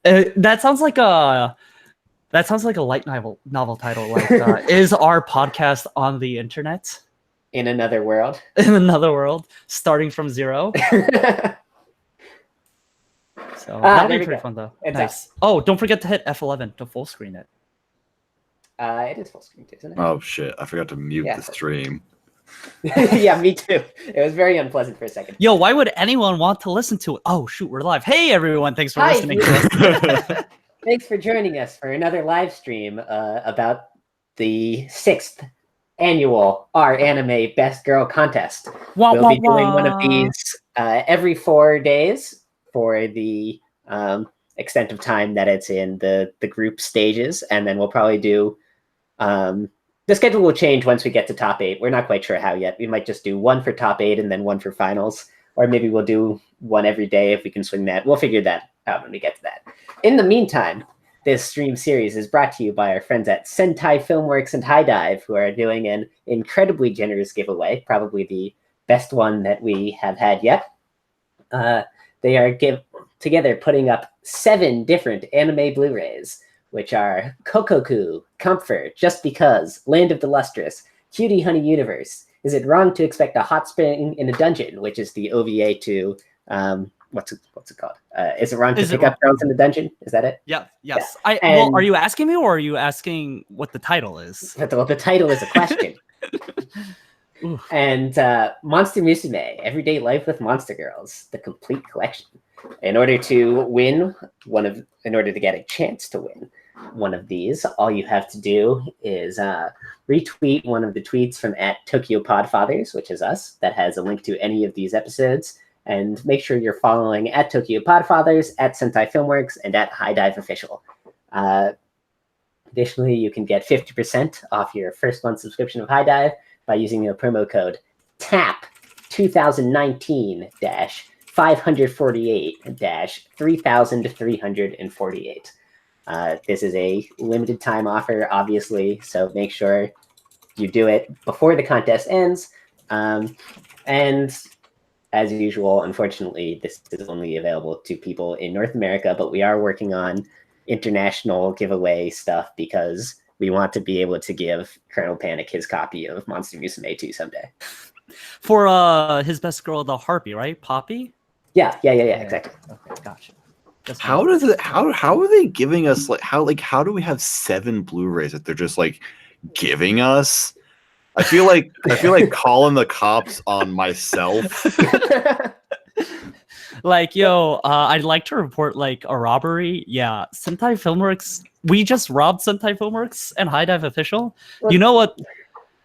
That sounds like a light novel title. Like, is our podcast on the internet in another world? In another world, starting from zero. So that'll be pretty fun, though. It's nice. Oh, don't forget to hit F11 to full screen it. It is full screen, isn't it? Oh shit! I forgot to mute the stream. Yeah, me too. It was very unpleasant for a second. Yo, why would anyone want to listen to it? Oh shoot, we're live. Hey everyone, thanks for listening to us. Thanks for joining us for another live stream about the 6th annual Our Anime Best Girl Contest. We'll be doing one of these every 4 days for the extent of time that it's in the group stages, and then we'll probably do the schedule will change once we get to top 8. We're not quite sure how yet. We might just do one for top 8 and then one for finals, or maybe we'll do one every day if we can swing that. We'll figure that out when we get to that. In the meantime, this stream series is brought to you by our friends at Sentai Filmworks and High Dive, who are doing an incredibly generous giveaway, probably the best one that we have had yet. They are together putting up 7 different anime Blu-rays, which are KOKKOKU, Kampfer, Just Because, Land of the Lustrous, Cutie Honey Universe, Is It Wrong to Expect a Hot Spring in a Dungeon, which is the OVA to, what's it called? Is It Wrong to Pick Up Girls in the Dungeon? Is that it? Yeah, yes. Yeah. Well, are you asking me, or are you asking what the title is? Well, the title is a question. And Monster Musume, Everyday Life with Monster Girls, the complete collection. In order to win in order to get a chance to win one of these, all you have to do is retweet one of the tweets from @TokyoPodfathers, which is us, that has a link to any of these episodes, and make sure you're following @TokyoPodfathers, @Sentai Filmworks, and @High Dive Official. Additionally, you can get 50% off your first month subscription of High Dive by using the promo code TAP 2019-548-3348. This is a limited time offer, obviously, so make sure you do it before the contest ends. And as usual, unfortunately, this is only available to people in North America, but we are working on international giveaway stuff because we want to be able to give Colonel Panic his copy of Monster Musume 2 someday. For his best girl, the Harpy, right? Poppy? Yeah, exactly. Okay, gotcha. How does it? How are they giving us how do we have 7 Blu-rays that they're just like giving us? I feel like calling the cops on myself. Like, yo, I'd like to report like a robbery. Yeah, Sentai Filmworks. We just robbed Sentai Filmworks and High Dive Official. You know what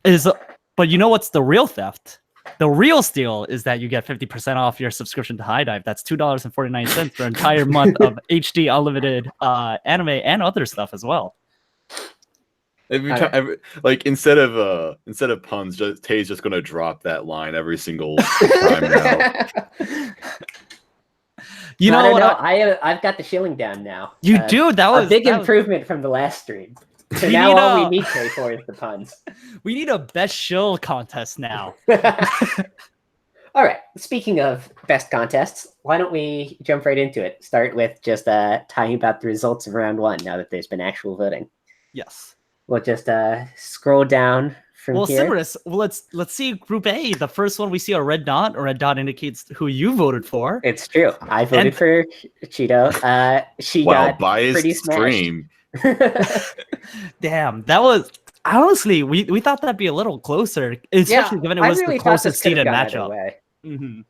is? But you know what's the real theft? The real steal is that you get 50% off your subscription to High Dive. That's $2.49 for an entire month of HD unlimited anime and other stuff as well. Like instead of puns, Tay's just gonna drop that line every single time now. You know what? I've got the shilling down now. You do? That was a big improvement from the last stream. So now all we need Tay for is the puns. We need a best shill contest now. All right. Speaking of best contests, why don't we jump right into it? Start with just talking about the results of round 1 now that there's been actual voting. Yes. We'll just scroll down from here. Cerberus, let's see Group A. The first one we see a red dot. A red dot indicates who you voted for. It's true. I voted for Cheeto. She got pretty smashed. Damn, that was honestly we thought that'd be a little closer, especially given it was the closest seeded matchup. Mm-hmm.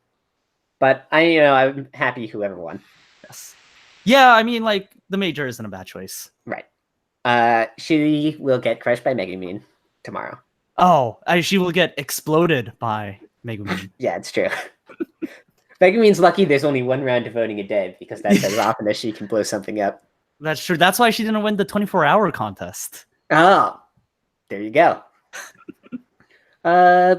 But I'm happy whoever won. Yes. Yeah, I mean, like the major isn't a bad choice, right? She will get crushed by Megumin tomorrow. Oh, she will get exploded by Megumin. Yeah, it's true. Megumin's lucky there's only one round of voting a day because that's as often as she can blow something up. That's true. That's why she didn't win the 24-hour contest. Oh, there you go.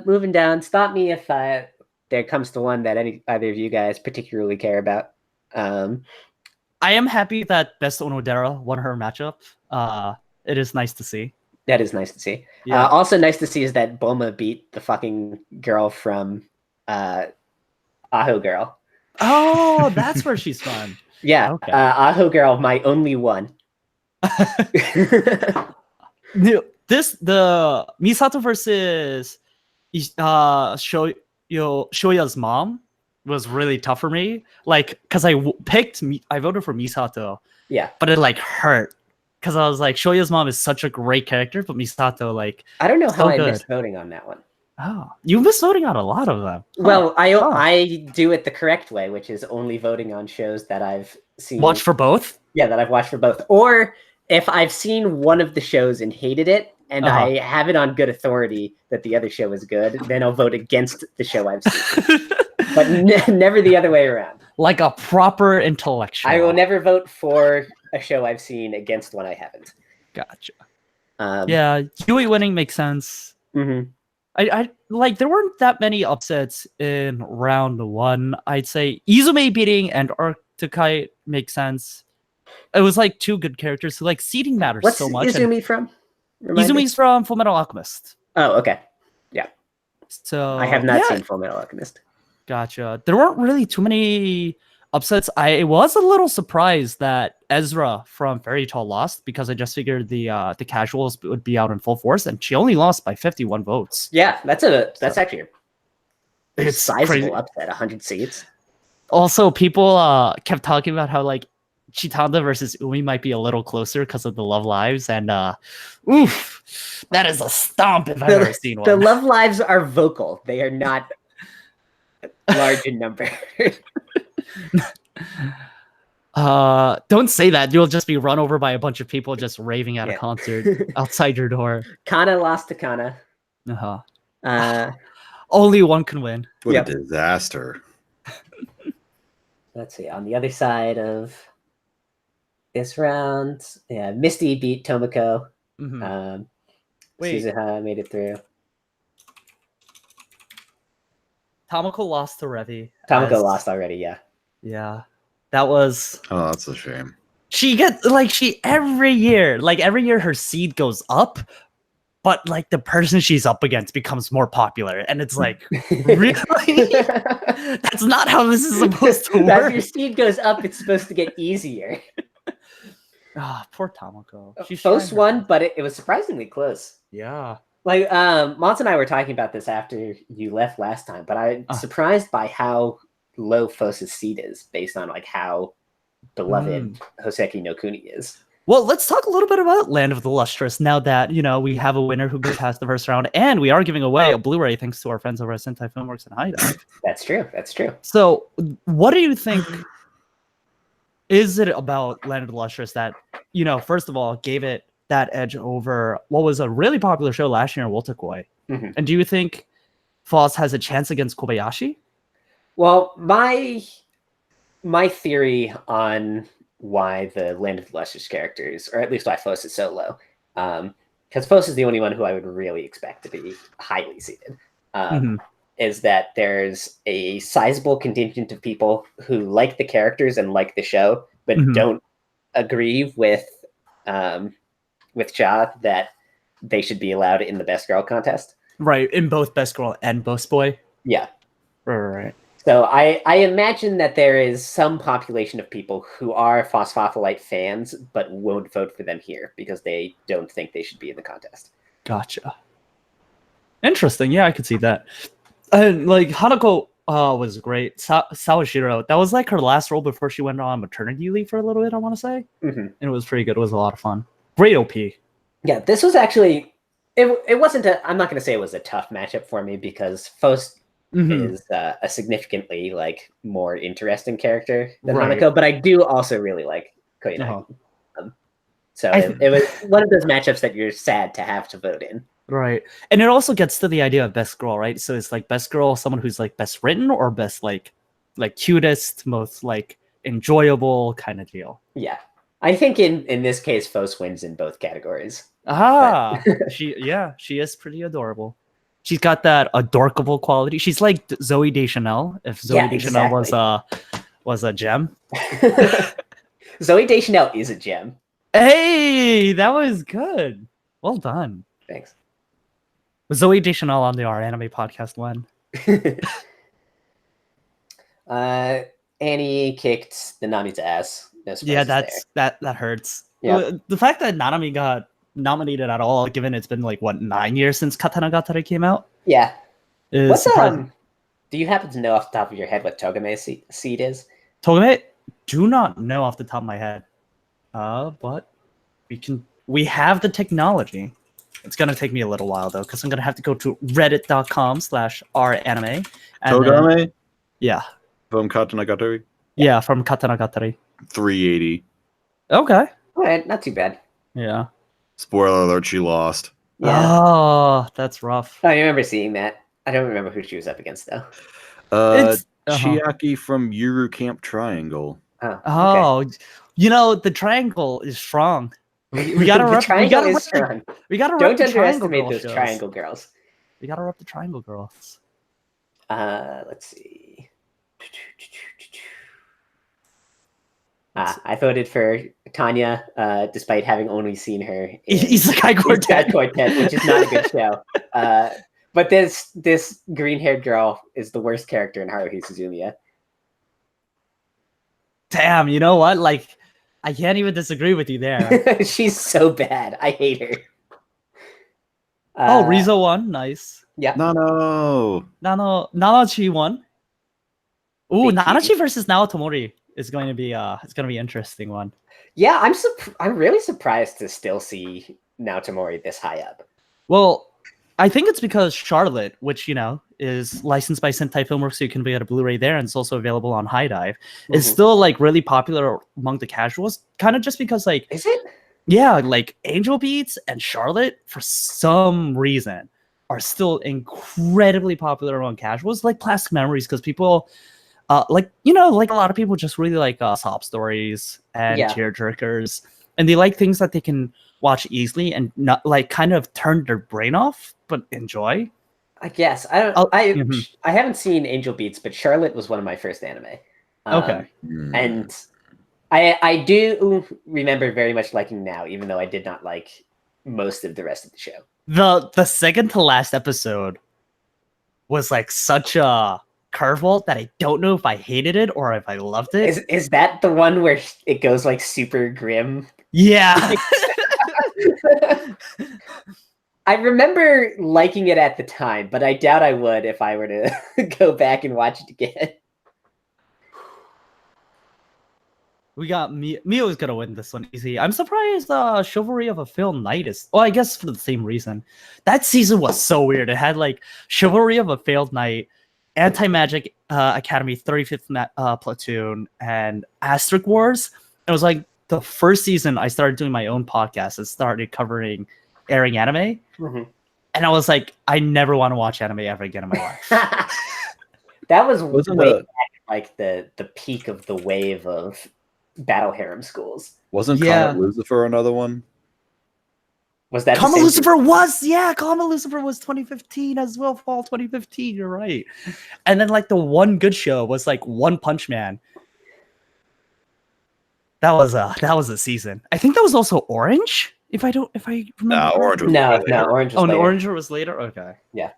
Moving down. Stop me if there comes to one that either of you guys particularly care about. I am happy that Best Onodera won her matchup. It is nice to see. That is nice to see. Yeah. Also nice to see is that Boma beat the fucking girl from Aho Girl. Oh, that's where she's from. Yeah, Okay. Aho Girl, my only one. The Misato versus Shoya's mom was really tough for me. Like, because I voted for Misato, Yeah. but it like hurt because I was like, Shoya's mom is such a great character, but Misato, like, I don't know how so I good. missed voting on that one. Oh, you missed voting on a lot of them. Huh. Well, I do it the correct way, which is only voting on shows that I've seen. Watch for both? Yeah, that I've watched for both. Or if I've seen one of the shows and hated it, and I have it on good authority that the other show is good, then I'll vote against the show I've seen. But never the other way around. Like a proper intellectual. I will never vote for a show I've seen against one I haven't. Gotcha. Yeah, Yui winning makes sense. Mm-hmm. I like there weren't that many upsets in round one. I'd say Izume beating and Arcticite makes sense. It was like two good characters who like seeding matters so much. What's Izumi from? Izumi's from Fullmetal Alchemist. Oh, okay. Yeah. So I have not seen Fullmetal Alchemist. Gotcha. There weren't really too many upsets. I was a little surprised that Ezra from Fairy Tail lost because I just figured the casuals would be out in full force, and she only lost by 51 votes. Yeah, that's actually a sizable crazy. upset, 100 seats. Also, people kept talking about how like Chitanda versus Umi might be a little closer because of the Love Lives, and oof, that is a stomp if I've ever seen one. The Love Lives are vocal; they are not large in number. Don't say that. You'll just be run over by a bunch of people just raving at a concert outside your door. Kana lost to Kana. Only one can win. What a disaster. Let's see. On the other side of this round, Misty beat Tomoko. Mm-hmm. Suzuha made it through. Tomoko lost to Revi. Tomoko lost already, Yeah. That was... Oh, that's a shame. She gets, every year her seed goes up, but, like, the person she's up against becomes more popular. And it's like, really? That's not how this is supposed to work. As your seed goes up, it's supposed to get easier. Poor Tomoko. Close one, but it was surprisingly close. Yeah. Like, Mons and I were talking about this after you left last time, but I'm surprised by how low Fosa's seed is based on, like, how beloved Hoseki no Kuni is. Well, let's talk a little bit about Land of the Lustrous now that, we have a winner who gets past the first round, and we are giving away a Blu-ray thanks to our friends over at Sentai Filmworks and HiDive. That's true. So, what do you think is it about Land of the Lustrous that, first of all, gave it that edge over what was a really popular show last year in Wotakoi? Mm-hmm. And do you think Foss has a chance against Kobayashi? Well, my theory on why the Land of the Lustrous characters, or at least why Foss is so low, because Foss is the only one who I would really expect to be highly seeded, is that there's a sizable contingent of people who like the characters and like the show, but don't agree with Ja that they should be allowed in the Best Girl contest. Right, in both Best Girl and Best Boy? Yeah. Right. So I imagine that there is some population of people who are Phosphophilite fans, but won't vote for them here because they don't think they should be in the contest. Gotcha. Interesting. Yeah, I could see that. And like Hanako was great. Sawashiro, that was like her last role before she went on maternity leave for a little bit, I want to say. And it was pretty good. It was a lot of fun. Great OP. Yeah, this was actually... It wasn't I'm not going to say it was a tough matchup for me because Foss is a significantly more interesting character than Hanako, but I do also really like Koyanagi. So it was one of those matchups that you're sad to have to vote in. Right. And it also gets to the idea of Best Girl, right? So it's like Best Girl, someone who's like best written or best like cutest, most enjoyable kind of deal. Yeah. I think in this case, Foss wins in both categories. She is pretty adorable. She's got that adorkable quality. She's like Zooey Deschanel, if Zooey Deschanel was a gem. Zooey Deschanel is a gem. Hey, that was good. Well done. Thanks. Was Zooey Deschanel on our anime podcast one? Annie kicked the Nami's ass. No Yeah, surprises there. that hurts. Yeah. The fact that Nanami got nominated at all, given it's been like what 9 years since Katanagatari came out, Yeah. is What's surprising. Do you happen to know off the top of your head what Togame seed is? Togame, do not know off the top of my head. But we have the technology. It's gonna take me a little while though, because I'm gonna have to go to reddit.com/ranime. Togame? Yeah. From Katanagatari? Yeah, from Katanagatari. 380. Okay. All right, not too bad. Yeah. Spoiler alert, she lost. Yeah. Oh, that's rough. I remember seeing that. I don't remember who she was up against though. Chiaki from Yuru Camp Triangle. Oh, you know the triangle is strong. We gotta the rep. triangle is strong. We gotta rep Don't the triangle underestimate girl those shows. triangle girls. We gotta rep the triangle girls. Let's see. I voted for Tanya, despite having only seen her in Isekai Quartet. Which is not a good show. But this green-haired girl is the worst character in Haruhi Suzumiya. Damn, you know what? Like, I can't even disagree with you there. She's so bad. I hate her. Rizzo won. Nice. Yeah. Nanachi won. Ooh, Big Nanachi Cutie. versus Naotomori is going to be it's going to be an interesting one. Yeah, I'm really surprised to still see Naotomori this high up. Well, I think it's because Charlotte, which, you know, is licensed by Sentai Filmworks, so you can get a Blu-ray there, and it's also available on High Dive, is still, like, really popular among the casuals, kind of just because, like... Is it? Yeah, like, Angel Beats and Charlotte, for some reason, are still incredibly popular among casuals, like Plastic Memories, because people... like, you know, like, a lot of people just really like sob stories and tearjerkers, and they like things that they can watch easily and not, like, kind of turn their brain off, but enjoy. I guess. I haven't seen Angel Beats, but Charlotte was one of my first anime. Okay. And I do remember very much liking Now, even though I did not like most of the rest of the show. The second to last episode was like such a curveball that I don't know if I hated it or if I loved it. Is that the one where it goes like super grim? Yeah. I remember liking it at the time, but I doubt I would if I were to go back and watch it again. We got Mio's gonna win this one easy. I'm surprised Chivalry of a Failed Knight is... Well, I guess for the same reason. That season was so weird. It had like Chivalry of a Failed Knight, Anti-Magic Academy 35th Platoon, and Asterisk Wars. It was like the first season I started doing my own podcast and started covering airing anime. Mm-hmm. And I was like, I never want to watch anime ever again in my life. That was way back, like the peak of the wave of battle harem schools. Wasn't Comet Lucifer another one? Was that Comet Lucifer was, Comet Lucifer was 2015 as well, fall 2015, you're right. And then like the one good show was like One Punch Man. That was a season. I think that was also Orange, if I remember. No, Orange was Orange was later. Orange was later? Okay. Yeah.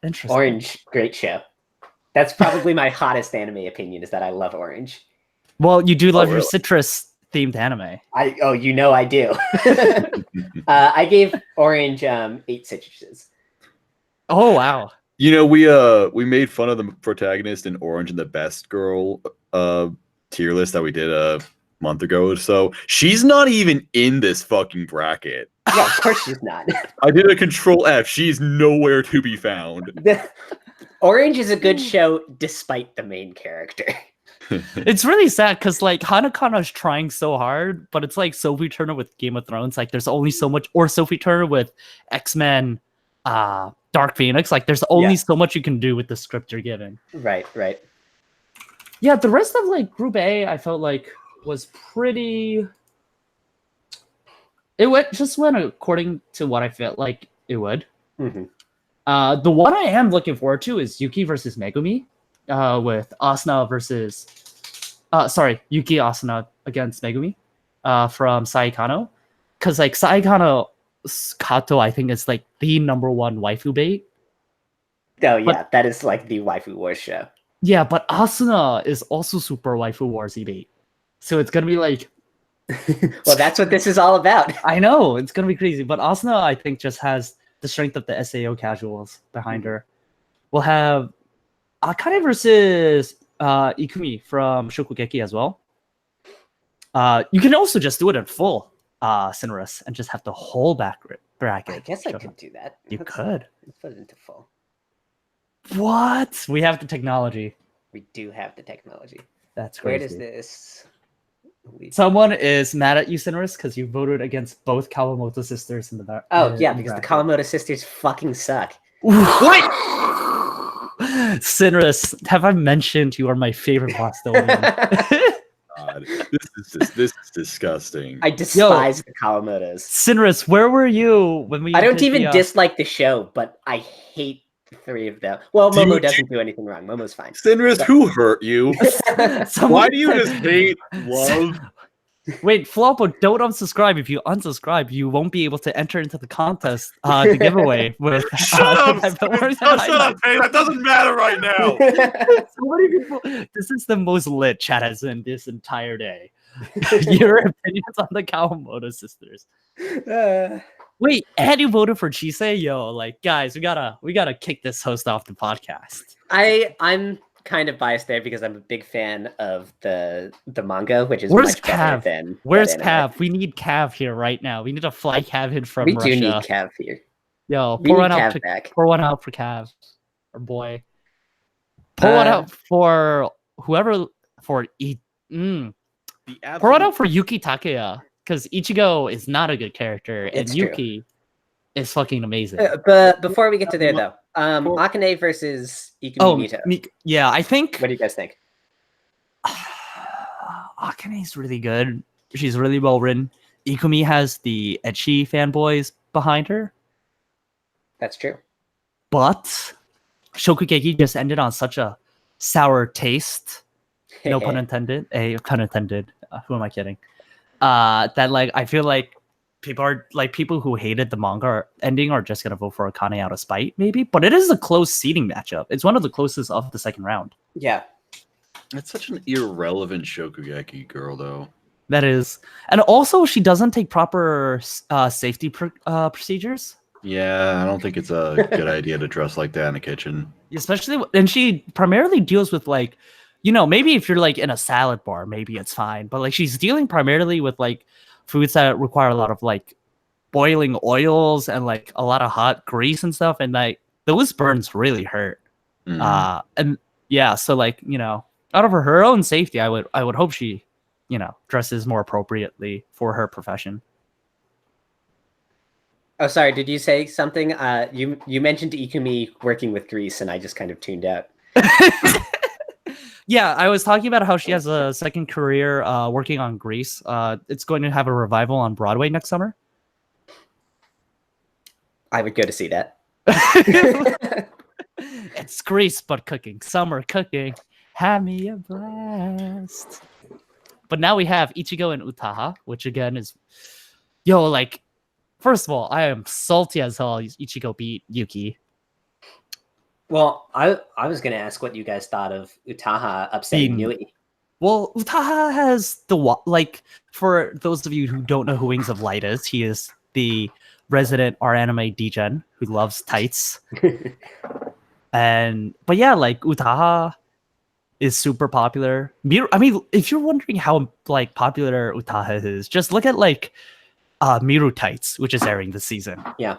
Interesting. Orange, great show. That's probably my hottest anime opinion, is that I love Orange. Well, you do love your citrus themed anime. I do. I gave Orange 8 citruses. Oh wow. You know, we made fun of the protagonist in Orange and the Best Girl tier list that we did a month ago. So she's not even in this fucking bracket. Yeah, of course she's not. I did a Control F. She's nowhere to be found. Orange is a good show despite the main character. It's really sad because like Hanakana is trying so hard, but it's like Sophie Turner with Game of Thrones. Like there's only so much, or Sophie Turner with X-Men, Dark Phoenix. Like there's only so much you can do with the script you're given. Right. Yeah, the rest of like Group A, I felt like was pretty. It went according to what I felt like it would. Mm-hmm. The one I am looking forward to is Yuki versus Megumi, with Asuna versus, Yuki Asuna against Megumi, from Saikano, because like Saikano Kato, I think is like the #1 waifu bait. Oh yeah, that is like the waifu war show. Yeah, but Asuna is also super waifu warsy bait. So it's gonna be like, Well, that's what this is all about. I know it's gonna be crazy, but Asuna I think just has the strength of the SAO casuals behind her. We'll have Akane versus Ikumi from Shokugeki as well. You can also just do it in full Cinerus and just have the whole bracket. I guess I show could up. do that. You could. Let's put it into full. What? We have the technology. We do have the technology. That's Where crazy. does this lead? Someone is mad at you, Cinerus, because you voted against both Kawamoto sisters in the Oh, yeah, because the Kawamoto sisters fucking suck. What? Cinerus, have I mentioned you are my favorite Bostonian? God, this is disgusting. I despise the Kawamotos. Cinerus, where were you when we? I don't did even the, dislike the show, but I hate the three of them. Well, Momo doesn't do anything wrong. Momo's fine. Cinerus, who hurt you? Someone Why do you said- just hate love? Wait, Floppo, don't unsubscribe. If you unsubscribe, you won't be able to enter into the contest, the giveaway with. Shut up! Shut up! Hey, that doesn't matter right now. So many people. This is the most lit chat has in this entire day. Your opinions on the Kawamoto sisters. Wait, and you voted for Chisei? Yo, like guys, we gotta kick this host off the podcast. I'm kind of biased there because I'm a big fan of the manga, which is Where's much better Cav? than Where's that anime. Cav? We need Cav here right now. We need to fly Cav in from We Russia. do need Cav here. Yo, We pour need one out. Cav back. Pour one out for Cav, our boy. Pour one out for whoever for pour one out for Yuki Takeya because Ichigo is not a good character and It's true. Yuki is fucking amazing. But before we get to there, though, Akane versus Ikumi Nito. Yeah, I think What do you guys think? Akane's really good. She's really well written. Ikumi has the ecchi fanboys behind her, That's true. but Shokugeki just ended on such a sour taste. No pun intended. A pun intended. Who am I kidding? That like I feel like people who hated the manga ending are just gonna vote for Akane out of spite, maybe. But it is a close seeding matchup. It's one of the closest of the second round. Yeah. That's such an irrelevant Shokugeki girl, though. That is, and also she doesn't take proper safety procedures. Yeah, I don't think it's a good idea to dress like that in the kitchen. Especially, and she primarily deals with like, maybe if you're like in a salad bar, maybe it's fine. But like she's dealing primarily with like foods that require a lot of like boiling oils and like a lot of hot grease and stuff, and like those burns really hurt. And yeah, so like out of her own safety, I would hope she dresses more appropriately for her profession. Oh, sorry. Did you say something? You mentioned Ikumi working with grease, and I just kind of tuned out. Yeah, I was talking about how she has a second career working on Grease. It's going to have a revival on Broadway next summer. I would go to see that. It's Grease, but cooking. Summer cooking. Have me a blast. But now we have Ichigo and Utaha, which again is... first of all, I am salty as hell Ichigo beat Yuki. Well, I was going to ask what you guys thought of Utaha upsetting Nui. Well, Utaha has for those of you who don't know who Wings of Light is, he is the resident R-anime degen who loves tights. But yeah, Utaha is super popular. I mean, if you're wondering how popular Utaha is, just look at Miru Tights, which is airing this season. Yeah.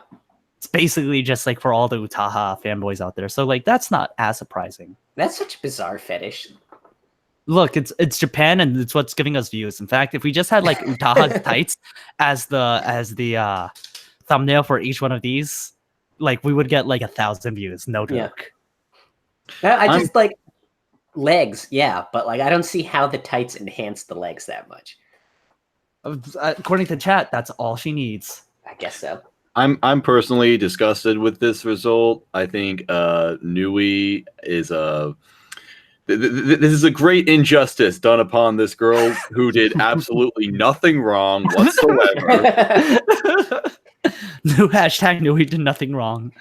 It's basically just for all the Utaha fanboys out there. So that's not as surprising. That's such a bizarre fetish. Look, it's Japan and it's what's giving us views. In fact, if we just had Utaha Tights as the thumbnail for each one of these, we would get 1,000 views. No joke. Yeah. I just legs, yeah, but I don't see how the tights enhance the legs that much. According to chat, that's all she needs. I guess so. I'm personally disgusted with this result. I think Nui is this is a great injustice done upon this girl who did absolutely nothing wrong whatsoever. New hashtag Nui did nothing wrong.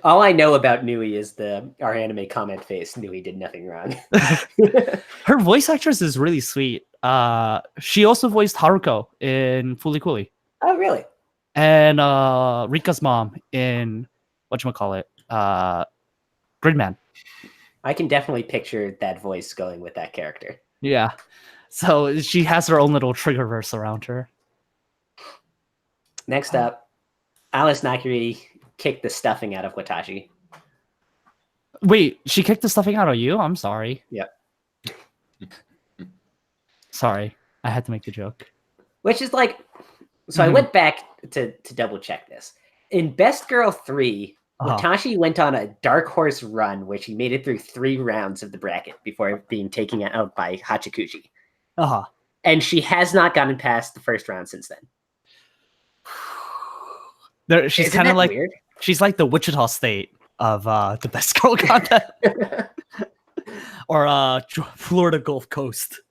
All I know about Nui is our anime comment face. Nui did nothing wrong. Her voice actress is really sweet. She also voiced Haruko in Fooly Cooly. Oh, really? And Rika's mom in whatchamacallit, Gridman. I can definitely picture that voice going with that character. Yeah. So she has her own little triggerverse around her. Next up, Alice Nakiri kicked the stuffing out of Watashi. Wait, she kicked the stuffing out of you? I'm sorry. Yep. Sorry. I had to make the joke. Which is like... So I went back to double check this. In Best Girl 3, Watashi went on a dark horse run where she made it through 3 rounds of the bracket before being taken out by Hachikuji. And she has not gotten past the first round since then. She's kind of like weird? She's like the Wichita State of the Best Girl contest. Or Florida Gulf Coast.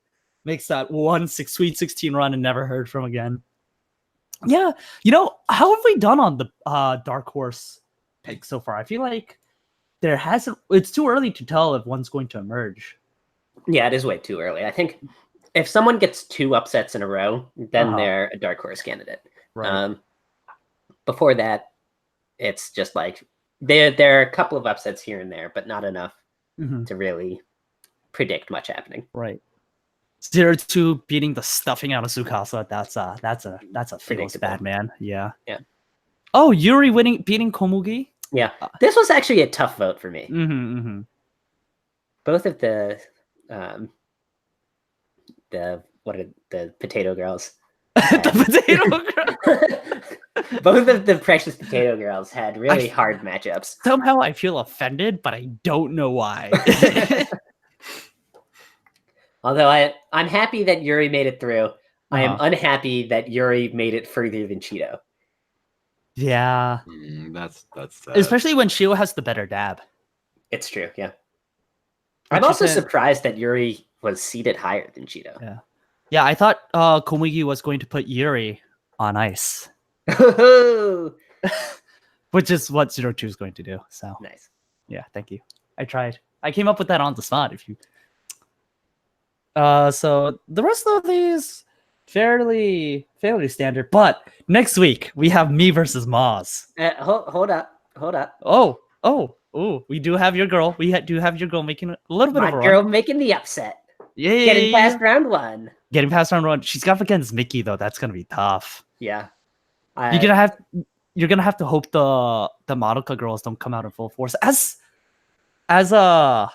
Makes that Sweet 16 run and never heard from again. Yeah, how have we done on the dark horse pick so far? I feel like there hasn't. It's too early to tell if one's going to emerge. Yeah, it is way too early. I think if someone gets 2 upsets in a row, then they're a dark horse candidate. Right. Before that, it's just like there are a couple of upsets here and there, but not enough to really predict much happening. Right. 0-2 beating the stuffing out of Tsukasa. That's a famous bad man. Yeah. Yeah. Oh, Yuri beating Komugi. Yeah. This was actually a tough vote for me. Both of the potato girls. The potato girl. Both of the precious potato girls had really hard matchups. Somehow I feel offended, but I don't know why. Although I'm happy that Yuri made it through. I am unhappy that Yuri made it further than Cheeto. Yeah. That's sad. Especially when Shio has the better dab. It's true, yeah. I'm also surprised that Yuri was seated higher than Cheeto. Yeah. Yeah, I thought Komugi was going to put Yuri on ice. Which is what 0-2 is going to do. So nice. Yeah, thank you. I tried. I came up with that on the spot. So the rest of these fairly standard, but next week we have me versus Maz. Hold up. Oh, we do have your girl. We do have your girl making a little bit of a run. My girl making the upset. Yeah, getting past round 1. Getting past round 1. She's got against Mickey though. That's gonna be tough. Yeah. You're gonna have to hope the Madoka girls don't come out in full force. As a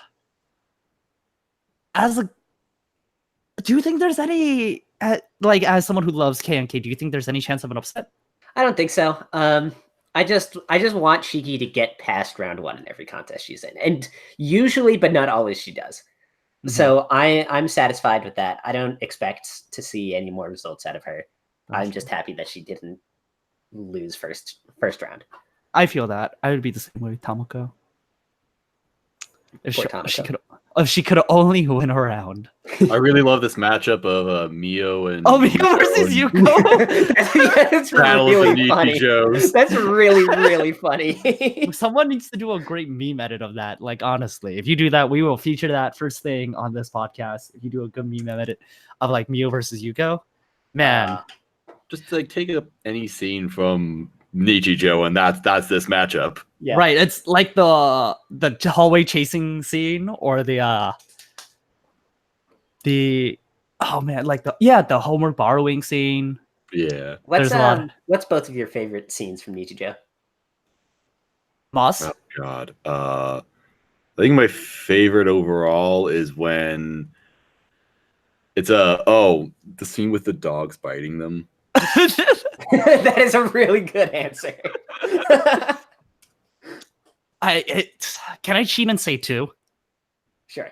do you think there's any as someone who loves KNK, do you think there's any chance of an upset? I don't think so. I just want Shiki to get past round 1 in every contest she's in. And usually, but not always, she does. So I'm satisfied with that. I don't expect to see any more results out of her. I'm just happy that she didn't lose first round. I feel that. I would be the same way with Tomoko. If she could only win a round. I really love this matchup of Mio and Mio versus Yuko. That's really funny. That's really, really funny. Someone needs to do a great meme edit of that. Like, honestly, if you do that, we will feature that first thing on this podcast. If you do a good meme edit of like Mio versus Yuko, man. Just like take up any scene from Nichijou, and that's this matchup. Yeah. Right. It's like the hallway chasing scene, or the homework borrowing scene. Yeah. What's both of your favorite scenes from Nichijou? Moss? Oh god. I think my favorite overall is when it's the scene with the dogs biting them. That is a really good answer. Can I cheat and say 2? Sure.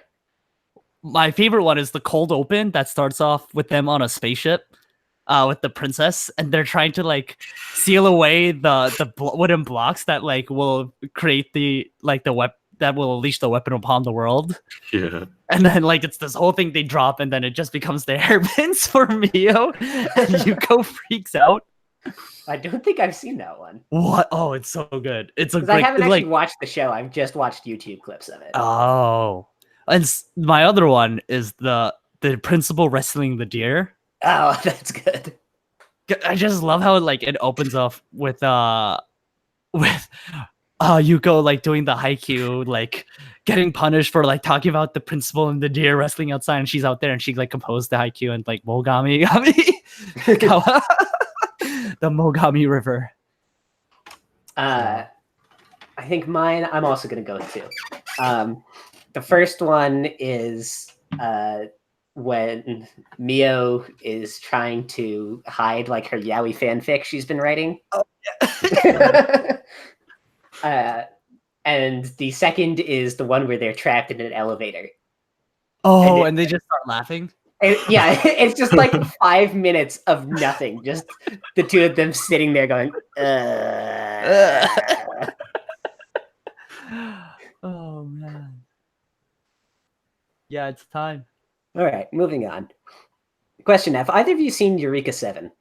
My favorite one is the cold open that starts off with them on a spaceship with the princess, and they're trying to like seal away the wooden blocks that like will create the weapon that will unleash the weapon upon the world. Yeah. And then like it's this whole thing they drop, and then it just becomes the hairpins for Mio, and Yuko freaks out. I don't think I've seen that one. What? Oh, it's so good. It's a Because I great. haven't It's actually like watched the show. I've just watched YouTube clips of it. oh, and my other one is the principal wrestling the deer. Oh, that's good. I just love how it opens up with Yuko like doing the haiku, like getting punished for like talking about the principal and the deer wrestling outside, and she's out there and she like composed the haiku and like Mogami the Mogami River. I think mine, I'm also going to go with two. The first one is when Mio is trying to hide like her yaoi fanfic she's been writing. Oh, yeah. And the second is the one where they're trapped in an elevator. Oh, and they just start laughing. Yeah, it's just like 5 minutes of nothing. Just the two of them sitting there going, Oh, man. Yeah, it's time. All right, moving on. Question: have either of you seen Eureka 7?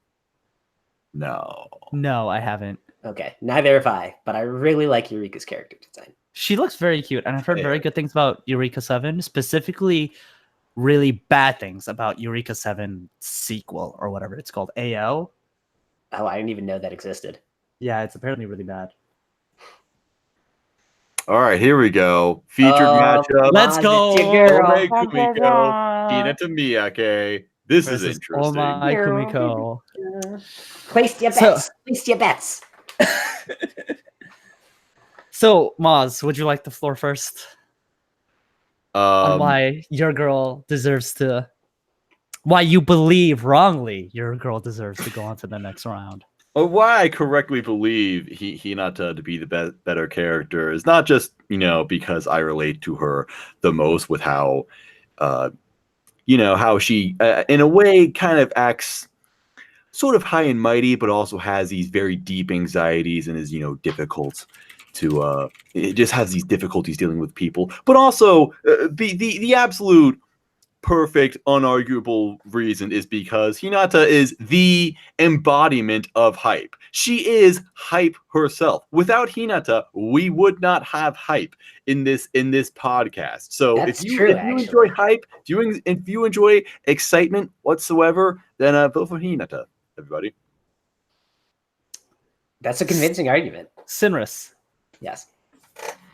No. No, I haven't. Okay, neither have I, but I really like Eureka's character design. She looks very cute, and I've heard very good things about Eureka 7, specifically really bad things about Eureka 7 sequel, or whatever it's called, AO. Oh, I didn't even know that existed. Yeah, it's apparently really bad. All right, here we go. Featured matchup. Let's go. Ome Kumiko, Hinata Miyake. This is interesting. Oh my Kumiko. Place your bets. Place your bets. So, Maz, would you like the floor first? On why your girl deserves to... Why you believe wrongly your girl deserves to go on to the next round. Why I correctly believe Hinata to be the better character is not just, because I relate to her the most with how, how she, in a way, kind of acts sort of high and mighty, but also has these very deep anxieties and is, difficult to, it just has these difficulties dealing with people, but also the absolute perfect, unarguable reason is because Hinata is the embodiment of hype. She is hype herself. Without Hinata, we would not have hype in this podcast. So if you enjoy hype, if you enjoy excitement whatsoever, then vote for Hinata, everybody. That's a convincing argument. Sinris. Yes.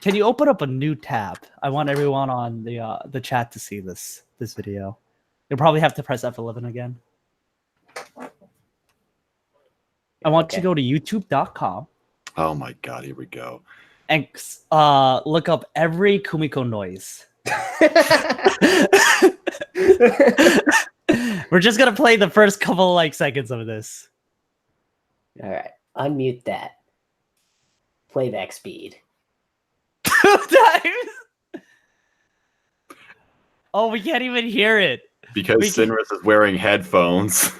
Can you open up a new tab? I want everyone on the chat to see this video. You'll probably have to press F11 again. I want you to go to youtube.com. Oh my god, here we go. And look up every Kumiko noise. We're just gonna play the first couple seconds of this. All right, unmute that. Playback speed. 2 times. Oh, we can't even hear it. Because Sinris is wearing headphones.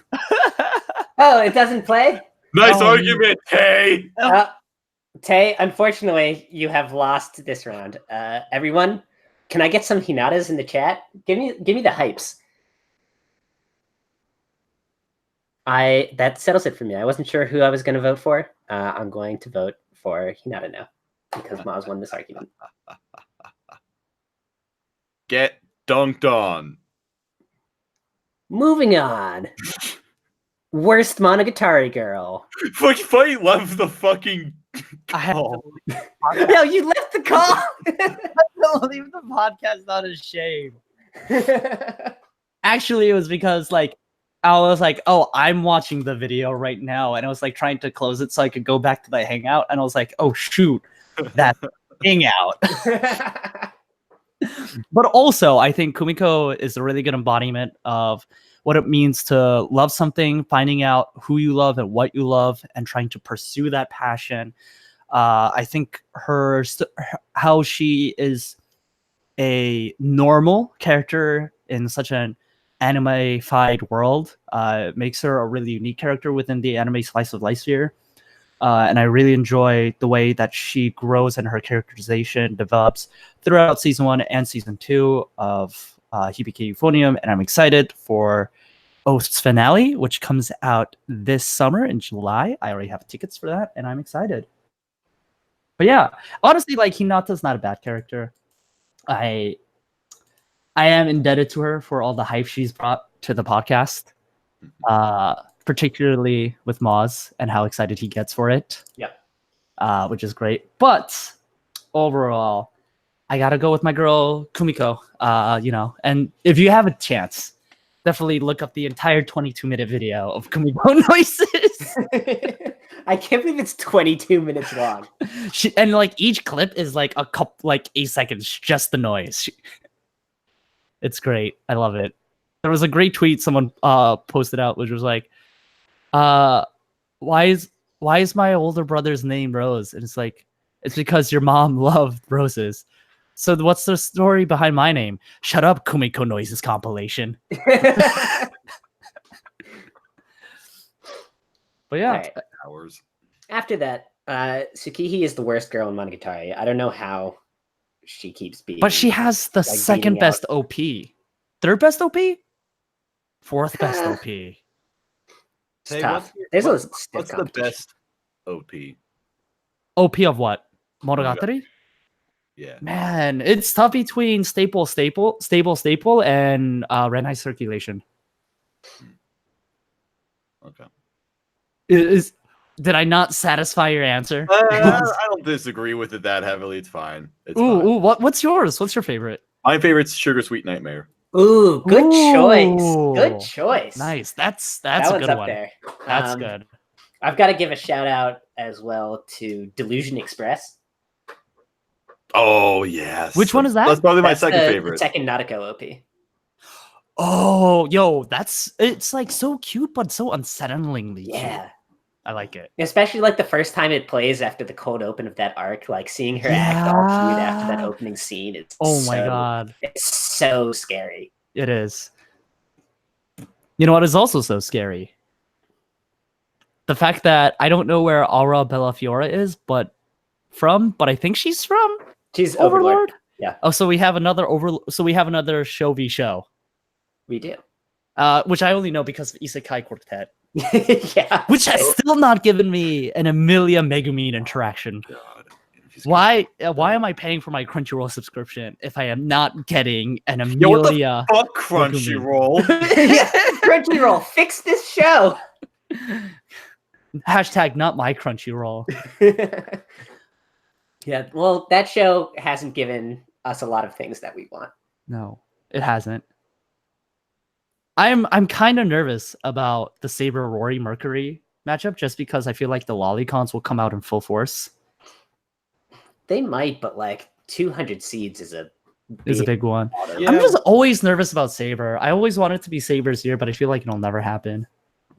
Oh, it doesn't play? Nice argument, Tay! Tay, unfortunately, you have lost this round. Everyone, can I get some Hinatas in the chat? Give me the hypes. That settles it for me. I wasn't sure who I was going to vote for. I'm going to vote for Hinata now because Maz won this argument. Get dunked on. Moving on. Worst Monogatari girl. Fight left the fucking call. No, you left the call. Don't leave the podcast out of shame. Actually, it was because I was like, oh, I'm watching the video right now, and I was trying to close it so I could go back to the hangout, and I was like, oh shoot, that's hangout. But also, I think Kumiko is a really good embodiment of what it means to love something, finding out who you love and what you love, and trying to pursue that passion. I think how she is a normal character in such an anime-fied world makes her a really unique character within the anime slice of life sphere. And I really enjoy the way that she grows and her characterization develops throughout season 1 and season 2 of Hibiki Euphonium, and I'm excited for Oath's finale, which comes out this summer in July. I already have tickets for that, and I'm excited. But yeah, honestly, like Hinata's not a bad character. I am indebted to her for all the hype she's brought to the podcast, particularly with Moz and how excited he gets for it. Yep. Which is great. But overall, I gotta go with my girl Kumiko. And if you have a chance, definitely look up the entire 22-minute video of Kumiko noises. I can't believe it's 22 minutes long. And like each clip is like a couple, like 8 seconds, just the noise. It's great. I love it. There was a great tweet someone posted out, which was like, why is my older brother's name Rose? And it's like, it's because your mom loved roses. So what's the story behind my name? Shut up, Kumiko Noises compilation. But yeah. Right. Hours. After that, Tsukiji is the worst girl in Monogatari. I don't know how she keeps being. But she has the second best OP. Third best OP? Fourth best OP. It's tough. What's the best OP? OP of what? Monogatari? Yeah. Man, it's tough between stable, and Renai circulation. Okay. Did I not satisfy your answer? I don't disagree with it that heavily. It's fine. It's fine. What's yours? What's your favorite? My favorite's Sugar Sweet Nightmare. Ooh, good choice. Good choice. Nice. That's that a good up one. There. That's good. I've got to give a shout out as well to Delusion Express. Oh yes. Which one is that? That's probably my second favorite. Second Nautico OP. Oh, yo, it's like so cute, but so unsettlingly cute. I like it. Especially like the first time it plays after the cold open of that arc, like seeing her act all cute after that opening scene. It's my god. It's so scary. It is. You know what is also so scary? The fact that I don't know where Aura Bellafiora is, but I think she's from Overlord. Yeah. Oh, so we have another show v show. We do. Which I only know because of Isekai Quartet. Yeah. Which has still not given me an Emilia Megumin interaction. God. Why am I paying for my Crunchyroll subscription if I am not getting an Emilia? Fuck Crunchyroll. Yeah, Crunchyroll, fix this show. Hashtag not my Crunchyroll. Yeah, well, that show hasn't given us a lot of things that we want. No, it hasn't. I'm kind of nervous about the Saber Rory Mercury matchup just because I feel like the Lolicons will come out in full force. They might, but like 200 seeds is a big one. Yeah. I'm just always nervous about Saber. I always want it to be Saber's year, but I feel like it'll never happen.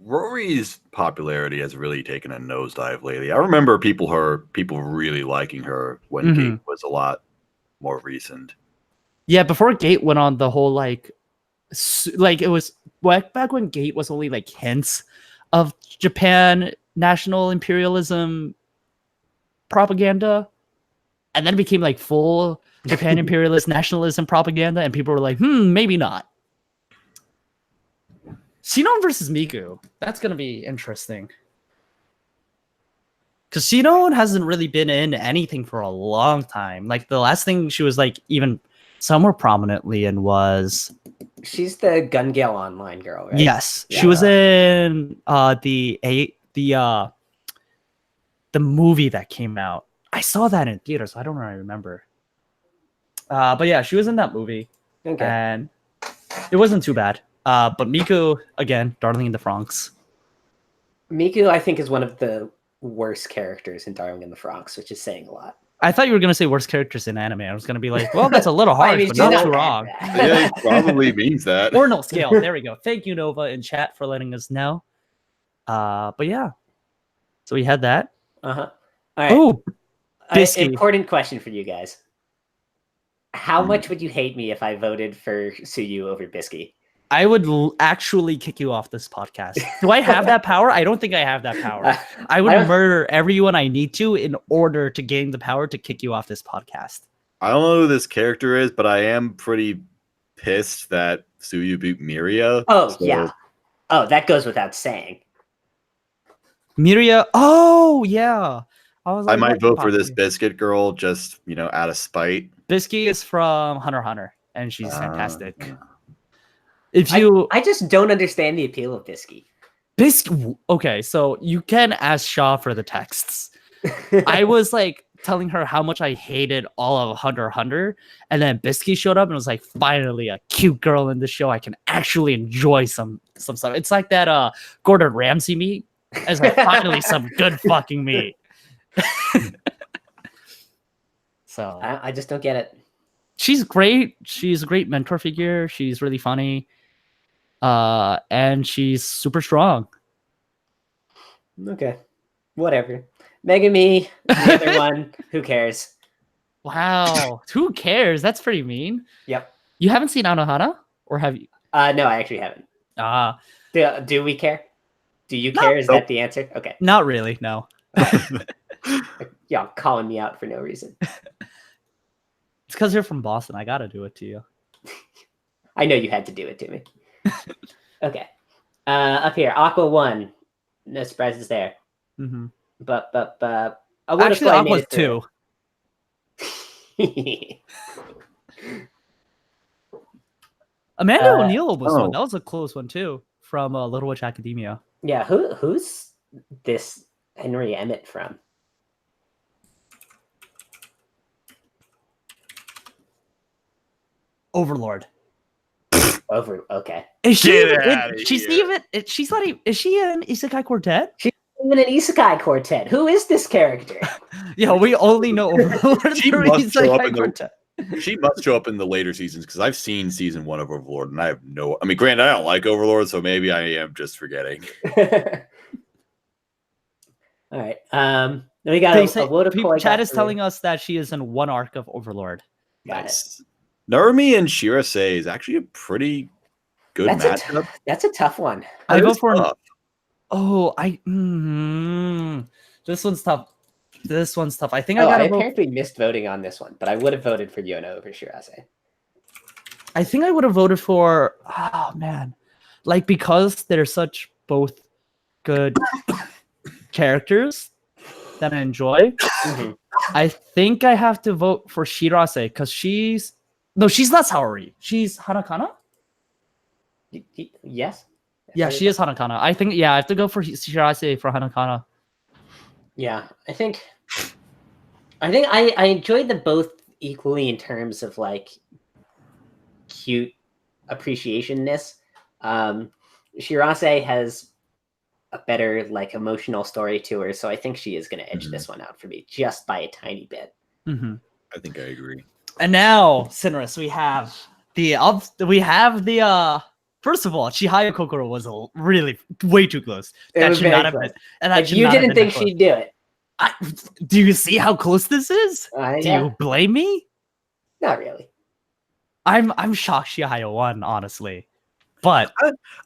Rory's popularity has really taken a nosedive lately. I remember people really liking her when Gate was a lot more recent. Yeah, before Gate went on the whole like it was back when Gate was only like hints of Japan national imperialism propaganda, and then it became like full Japan imperialist nationalism propaganda, and people were like, maybe not. Shinon versus Miku. That's going to be interesting. Because Shinon hasn't really been in anything for a long time. Like, the last thing she was, like, even somewhere prominently in was... She's the Gun Gale Online girl, right? Yes. Yeah. She was in the movie that came out. I saw that in theaters. So I don't really remember. But yeah, she was in that movie. Okay. And it wasn't too bad. But Miku, again, Darling in the Franxx. Miku, I think, is one of the worst characters in Darling in the Franxx, which is saying a lot. I thought you were going to say worst characters in anime. I was going to be like, well, that's a little harsh, but not too wrong. Yeah, it probably means that. Or no scale. There we go. Thank you, Nova, in chat for letting us know. But yeah. So we had that. Uh-huh. All right. Oh, important question for you guys. How much would you hate me if I voted for Suyu over Bisky? I would actually kick you off this podcast. Do I have that power? I don't think I have that power. I would murder everyone I need to in order to gain the power to kick you off this podcast. I don't know who this character is, but I am pretty pissed that Suyu beat Miria. Oh, so, yeah. Oh, that goes without saying. Miria. Oh yeah. I was I like, might what vote for the this fuck? biscuit girl just out of spite. Bisky is from Hunter x Hunter, and she's fantastic. Yeah. If you I just don't understand the appeal of Bisky. okay, so you can ask Shaw for the texts. I was like telling her how much I hated all of Hunter x Hunter, and then Bisky showed up and was like, finally a cute girl in the show. I can actually enjoy some stuff. It's like that Gordon Ramsay meat. It's like finally some good fucking meat. So I just don't get it. she's great. She's a great mentor figure. She's really funny. And she's super strong. Okay. Whatever. Megami, the other one, who cares? Wow. Who cares? That's pretty mean. Yep. You haven't seen Anohana? Or have you? No, I actually haven't. Do we care? Do you care? Is that the answer? Okay. Not really, no. Y'all calling me out for no reason. It's because you're from Boston. I gotta do it to you. I know you had to do it to me. Okay. Up here, Aqua 1. No surprises there. Mm-hmm. But Actually, Aqua's 2. Amanda O'Neill was one. That was a close one too, from Little Witch Academia. Yeah, who's this Henry Emmett from? Overlord. Okay. Is she Get even? outta She's here. even. She's not even. Is she in Isekai Quartet? She's even an Isekai Quartet. Who is this character? Yeah, we only know Overlord She through must show up Isekai in the- Quartet. She must show up in the later seasons because I've seen season 1 of Overlord and I have no. I mean, granted, I don't like Overlord, so maybe I am just forgetting. All right. Then we got a load of koi Chad got is through. telling us that she is in one arc of Overlord. Got Nice. Narumi and Shirase is actually a pretty good matchup. That's a tough one. I That vote is for. tough. Oh, this one's tough. This one's tough. I think I I gotta vote. apparently missed voting on this one, but I would have voted for Yono over Shirase. I think I would have voted for. Oh man, like because they're such both good characters that I enjoy. Mm-hmm. I think I have to vote for Shirase because she's not Saori. She's Hanakana. Yes. Yeah, she is Hanakana. I think. Yeah, I have to go for Shirase for Hanakana. Yeah, I think I enjoyed them both equally in terms of like cute appreciationness. Shirase has a better like emotional story to her, so I think she is going to edge this one out for me just by a tiny bit. Mm-hmm. I think I agree. And now, Sinris, we have the first of all, Chihaya Kokoro was really way too close. It was should very not have close. been. And that If should you not have didn't been think that close. she'd do it, Do you see how close this is? Do yeah, you blame me? not really. I'm shocked Chihaya won, honestly. But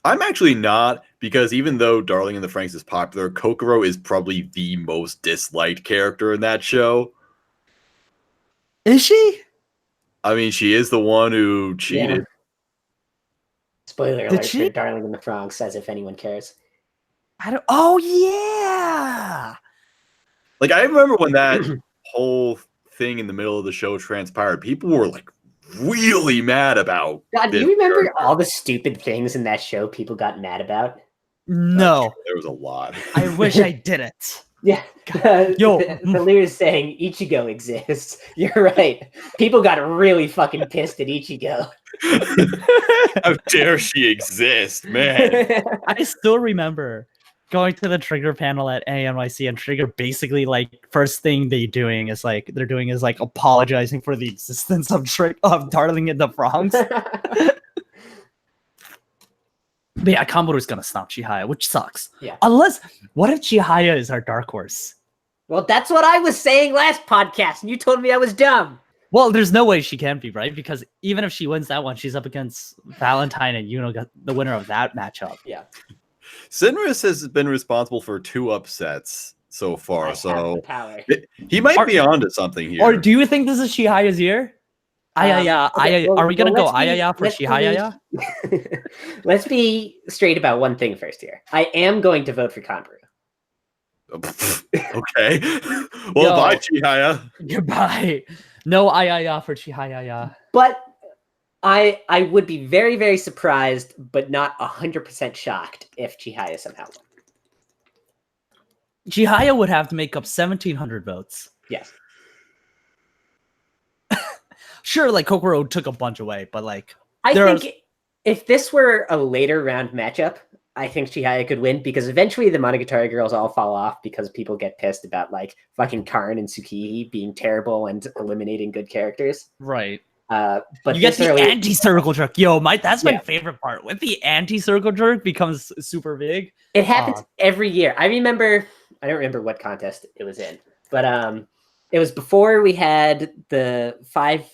I'm actually not, because even though Darling in the Franxx is popular, Kokoro is probably the most disliked character in that show. is she? I mean, she is the one who cheated. Yeah. Spoiler Did alert she? for Darling in the Franxx, as if anyone cares. I don't. Oh yeah. Like, I remember when that whole thing in the middle of the show transpired, people were like really mad about. God, do this you remember character. all the stupid things in that show people got mad about? No, There was a lot. I wish I didn't. Yeah. Yo. The Lear is saying Ichigo exists. You're right. People got really fucking pissed at Ichigo. How dare she exist, man? I still remember going to the Trigger panel at ANYC, and Trigger basically like first thing they're doing is like apologizing for the existence of Darling in the Bronx. But yeah, Kamoru's gonna stop Chihaya, which sucks. Yeah. Unless, what if Chihaya is our dark horse? Well, that's what I was saying last podcast, and you told me I was dumb. Well, there's no way she can be, right? Because even if she wins that one, she's up against Valentine and Yuno, the winner of that matchup. Yeah. Sinris has been responsible for 2 upsets so far, I have so the power. he might be onto something here. Or do you think this is Chihaya's year? Ayaya. Okay, Are we gonna go let's be- Ayaya for let's be- Chihaya? Let's be straight about one thing first here. I am going to vote for Kampfer. Okay. Well, Yo. bye, Chihaya. Goodbye. No Ayaya for Chihaya. But I would be very, very surprised, but not 100% shocked if Chihaya somehow won. Chihaya would have to make up 1,700 votes. Yes. Sure, like Kokoro took a bunch away, but like I think if this were a later round matchup, I think Chihaya could win because eventually the Monogatari girls all fall off because people get pissed about like fucking Karin and Tsukiji being terrible and eliminating good characters. Right. But you get the anti-circle jerk. Yo, that's my favorite part. When the anti-circle jerk becomes super big. It happens every year. I don't remember what contest it was in, but it was before we had the 5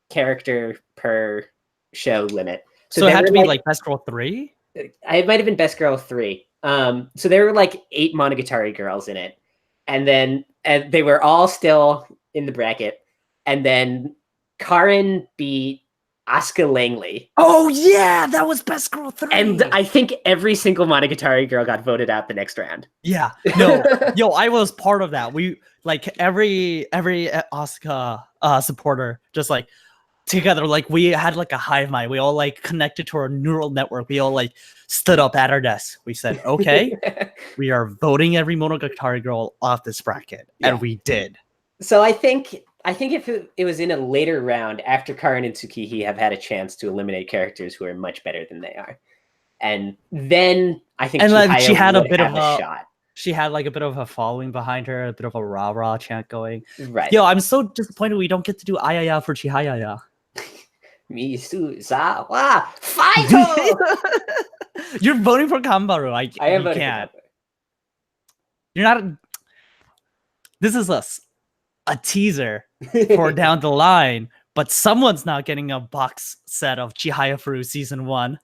character per show limit. So it had to be like Best Girl 3? It might have been Best Girl 3. So there were like 8 Monogatari girls in it. And then they were all still in the bracket. And then Karin beat Asuka Langley. Oh yeah, that was Best Girl 3. And I think every single Monogatari girl got voted out the next round. Yeah. No. Yo, I was part of that. We like every Asuka supporter just like together, like we had like a hive mind. We all like connected to our neural network. We all like stood up at our desk. We said, okay, we are voting every Monogatari girl off this bracket. And we did. So I think if it was in a later round after Karin and Tsukiji have had a chance to eliminate characters who are much better than they are. And then I think she had a bit of a shot. She had like a bit of a following behind her, a bit of a rah-rah chant going. Right. Yo, I'm so disappointed we don't get to do Ayaya for Chihaya. Misuzawa fight! You're voting for Kambaru. I am voting for Kambaru. You're not. This is a teaser for down the line, but someone's not getting a box set of Chihaya Furu season 1.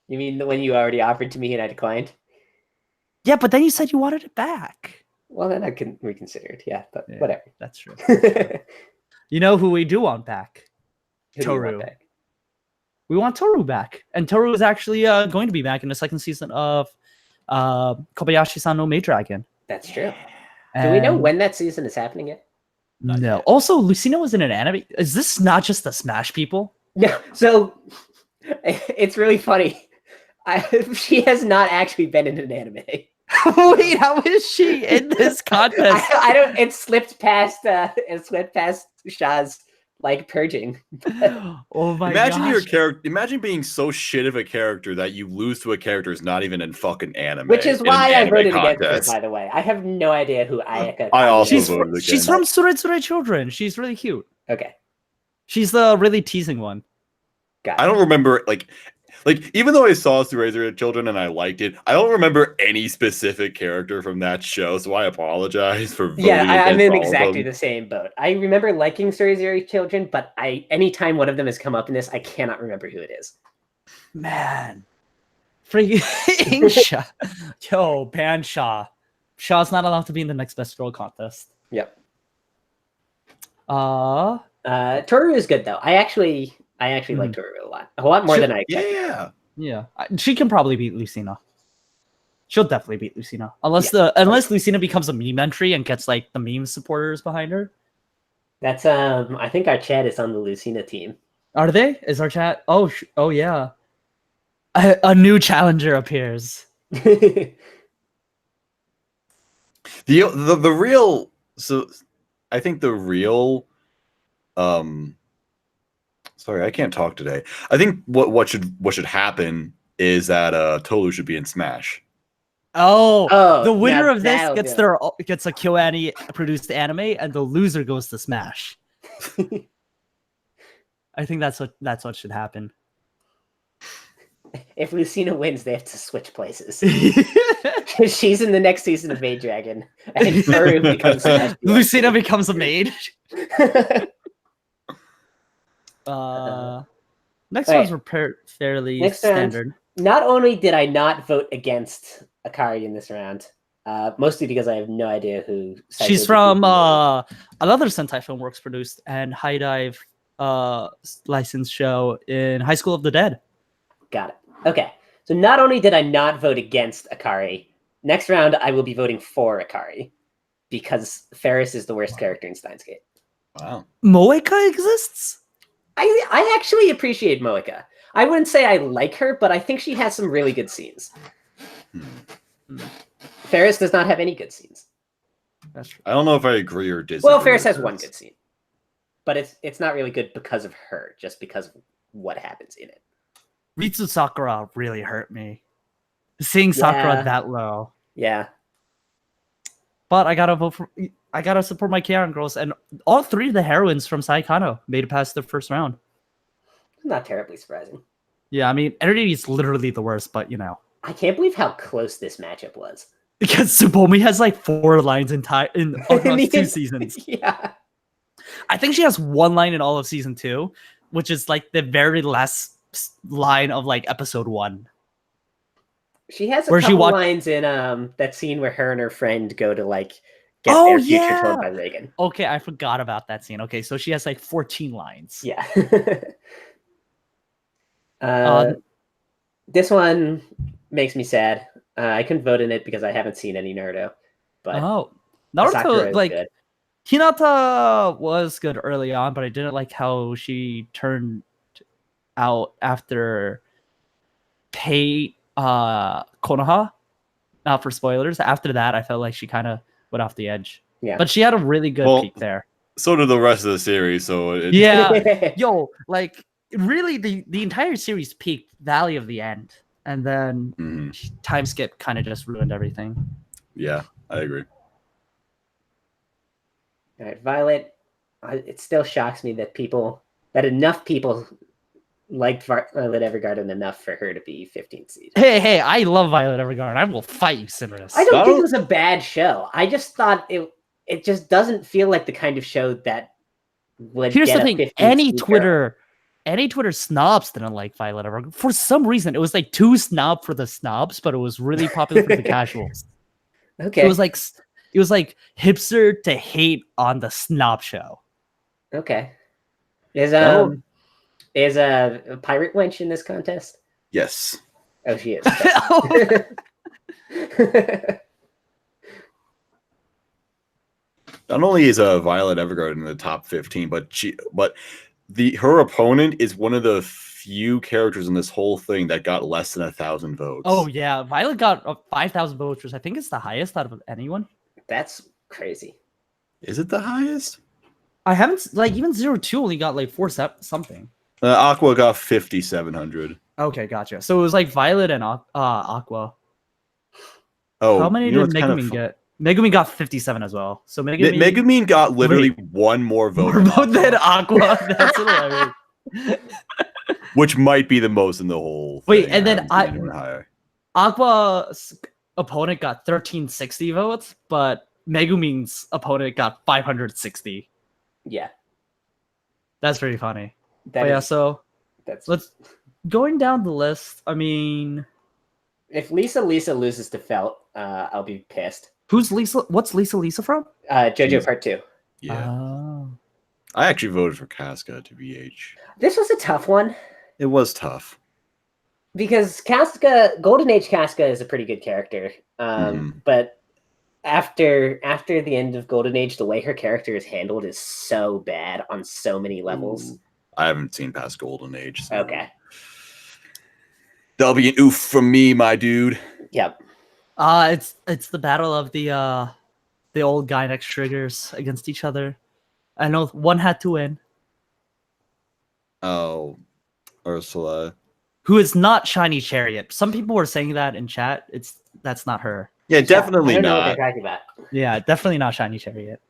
You mean the one you already offered to me and I declined? Yeah, but then you said you wanted it back. Well, then I can reconsider it. Yeah, but whatever. That's true. You know who we do want back? Toru. We want Toru back. And Toru is actually going to be back in the 2nd season of Kobayashi-san no Maid Dragon. That's true. Do we know when that season is happening yet? No. Also, Lucina was in an anime. Is this not just the Smash people? No. So it's really funny. She has not actually been in an anime. Wait, how is she in this contest? I don't. It slipped past. Shah's like purging. Oh my Imagine gosh. your character. Imagine being so shit of a character that you lose to a character who's not even in fucking anime. Which is why I voted against her, by the way. I have no idea who Ayaka is. I also voted against. She's from Suretsure Children. She's really cute. Okay. She's the really teasing one. I don't remember like even though I saw Suretsure Children and I liked it, I don't remember any specific character from that show, so I apologize for voting I'm in against exactly the same boat. I remember liking Suretsure Children, but anytime one of them has come up in this, I cannot remember who it is. Man. Freaking Shah. Yo, ban Shah. Shah's not allowed to be in the next Best Girl contest. Yep. Toru is good though. I actually like Toru a lot more than I expected. Yeah. She can probably beat Lucina. She'll definitely beat Lucina. Unless Lucina becomes a meme entry and gets like the meme supporters behind her. That's I think our chat is on the Lucina team. Are they? Is our chat? Oh yeah. A new challenger appears. The real I think the real sorry, I can't talk today. I think what should happen is that Tolu should be in Smash. Oh, the winner of this gets a KyoAni produced anime, and the loser goes to Smash. I think that's what should happen. If Lucina wins, they have to switch places. She's in the next season of Maid Dragon, and Toru becomes Lucina becomes a maid. Next ones were fairly standard. Not only did I not vote against Akari in this round, Mostly because I have no idea who. She's from another Sentai Filmworks produced and High Dive licensed show in High School of the Dead. Got it. Okay. So not only did I not vote against Akari, next round I will be voting for Akari because Ferris is the worst character in Steins Gate. Wow. Moeka exists? I actually appreciate Moeka. I wouldn't say I like her, but I think she has some really good scenes. Ferris does not have any good scenes. That's true. I don't know if I agree or disagree. Well, Ferris has one good scene, but it's not really good because of her, just because of what happens in it. Ritsu Sakura really hurt me. Seeing Sakura that low. Yeah. But I gotta support my Karen girls, and all three of the heroines from Saikano made it past the first round. Not terribly surprising. Yeah, I mean, Energy is literally the worst, but you know. I can't believe how close this matchup was. Because Tsubomi has like 4 lines in across 2 seasons. Yeah. I think she has 1 line in all of season 2, which is like the very last line of like episode 1. She has a couple lines in that scene where her and her friend go to like get their future told by Reagan. Okay, I forgot about that scene. Okay, so she has like 14 lines. Yeah. This one makes me sad. I couldn't vote in it because I haven't seen any Naruto. But Naruto, like good. Hinata was good early on, but I didn't like how she turned out after Konoha. Not for spoilers. After that, I felt like she kind of went off the edge. Yeah, but she had a really good peak there. So did the rest of the series. So yo, like really, the entire series peaked Valley of the End. And then time skip kind of just ruined everything. Yeah, I agree. All right, Violet. It still shocks me that enough people liked Violet Evergarden enough for her to be 15th seed. Hey, I love Violet Evergarden. I will fight you, Cinerus. I don't think it was a bad show. I just thought it just doesn't feel like the kind of show that would. Here's the thing: any Twitter snobs didn't like Violet Evergarden. For some reason, it was like too snob for the snobs, but it was really popular for the casuals. Okay. It was like hipster to hate on the snob show. Okay. Is a pirate wench in this contest? Yes. Oh, she is. Not only is Violet Evergarden in the top 15, but her opponent is one of the few characters in this whole thing that got less than 1,000 votes. Oh yeah, Violet got 5,000 votes, which I think is the highest out of anyone. That's crazy. Is it the highest? I haven't even 02 only got like 4 something. Aqua got 5,700. Okay, gotcha. So it was like Violet and Aqua. Oh, how many did Megumin get? Megumin got 57 as well. So Megumin got literally one more vote than Aqua. That's hilarious. Which might be the most in the whole thing. Wait, and then Aqua's opponent got 1,360 votes, but Megumin's opponent got 560. Yeah. That's pretty funny. Let's going down the list. I mean, if Lisa loses to Felt, I'll be pissed. Who's Lisa? What's Lisa from? JoJo Part 2. Yeah. I actually voted for Casca to BH. This was a tough one. It was tough. Because Golden Age Casca is a pretty good character. But after the end of Golden Age, the way her character is handled is so bad on so many levels. I haven't seen past Golden Age. So okay. That'll be an oof from me, my dude. Yep. It's the battle of the old Gynex triggers against each other. I know one had to win. Oh, Ursula. Who is not Shiny Chariot. Some people were saying that in chat. That's not her. Yeah, definitely I don't know not. what they're talking about. Yeah, definitely not Shiny Chariot.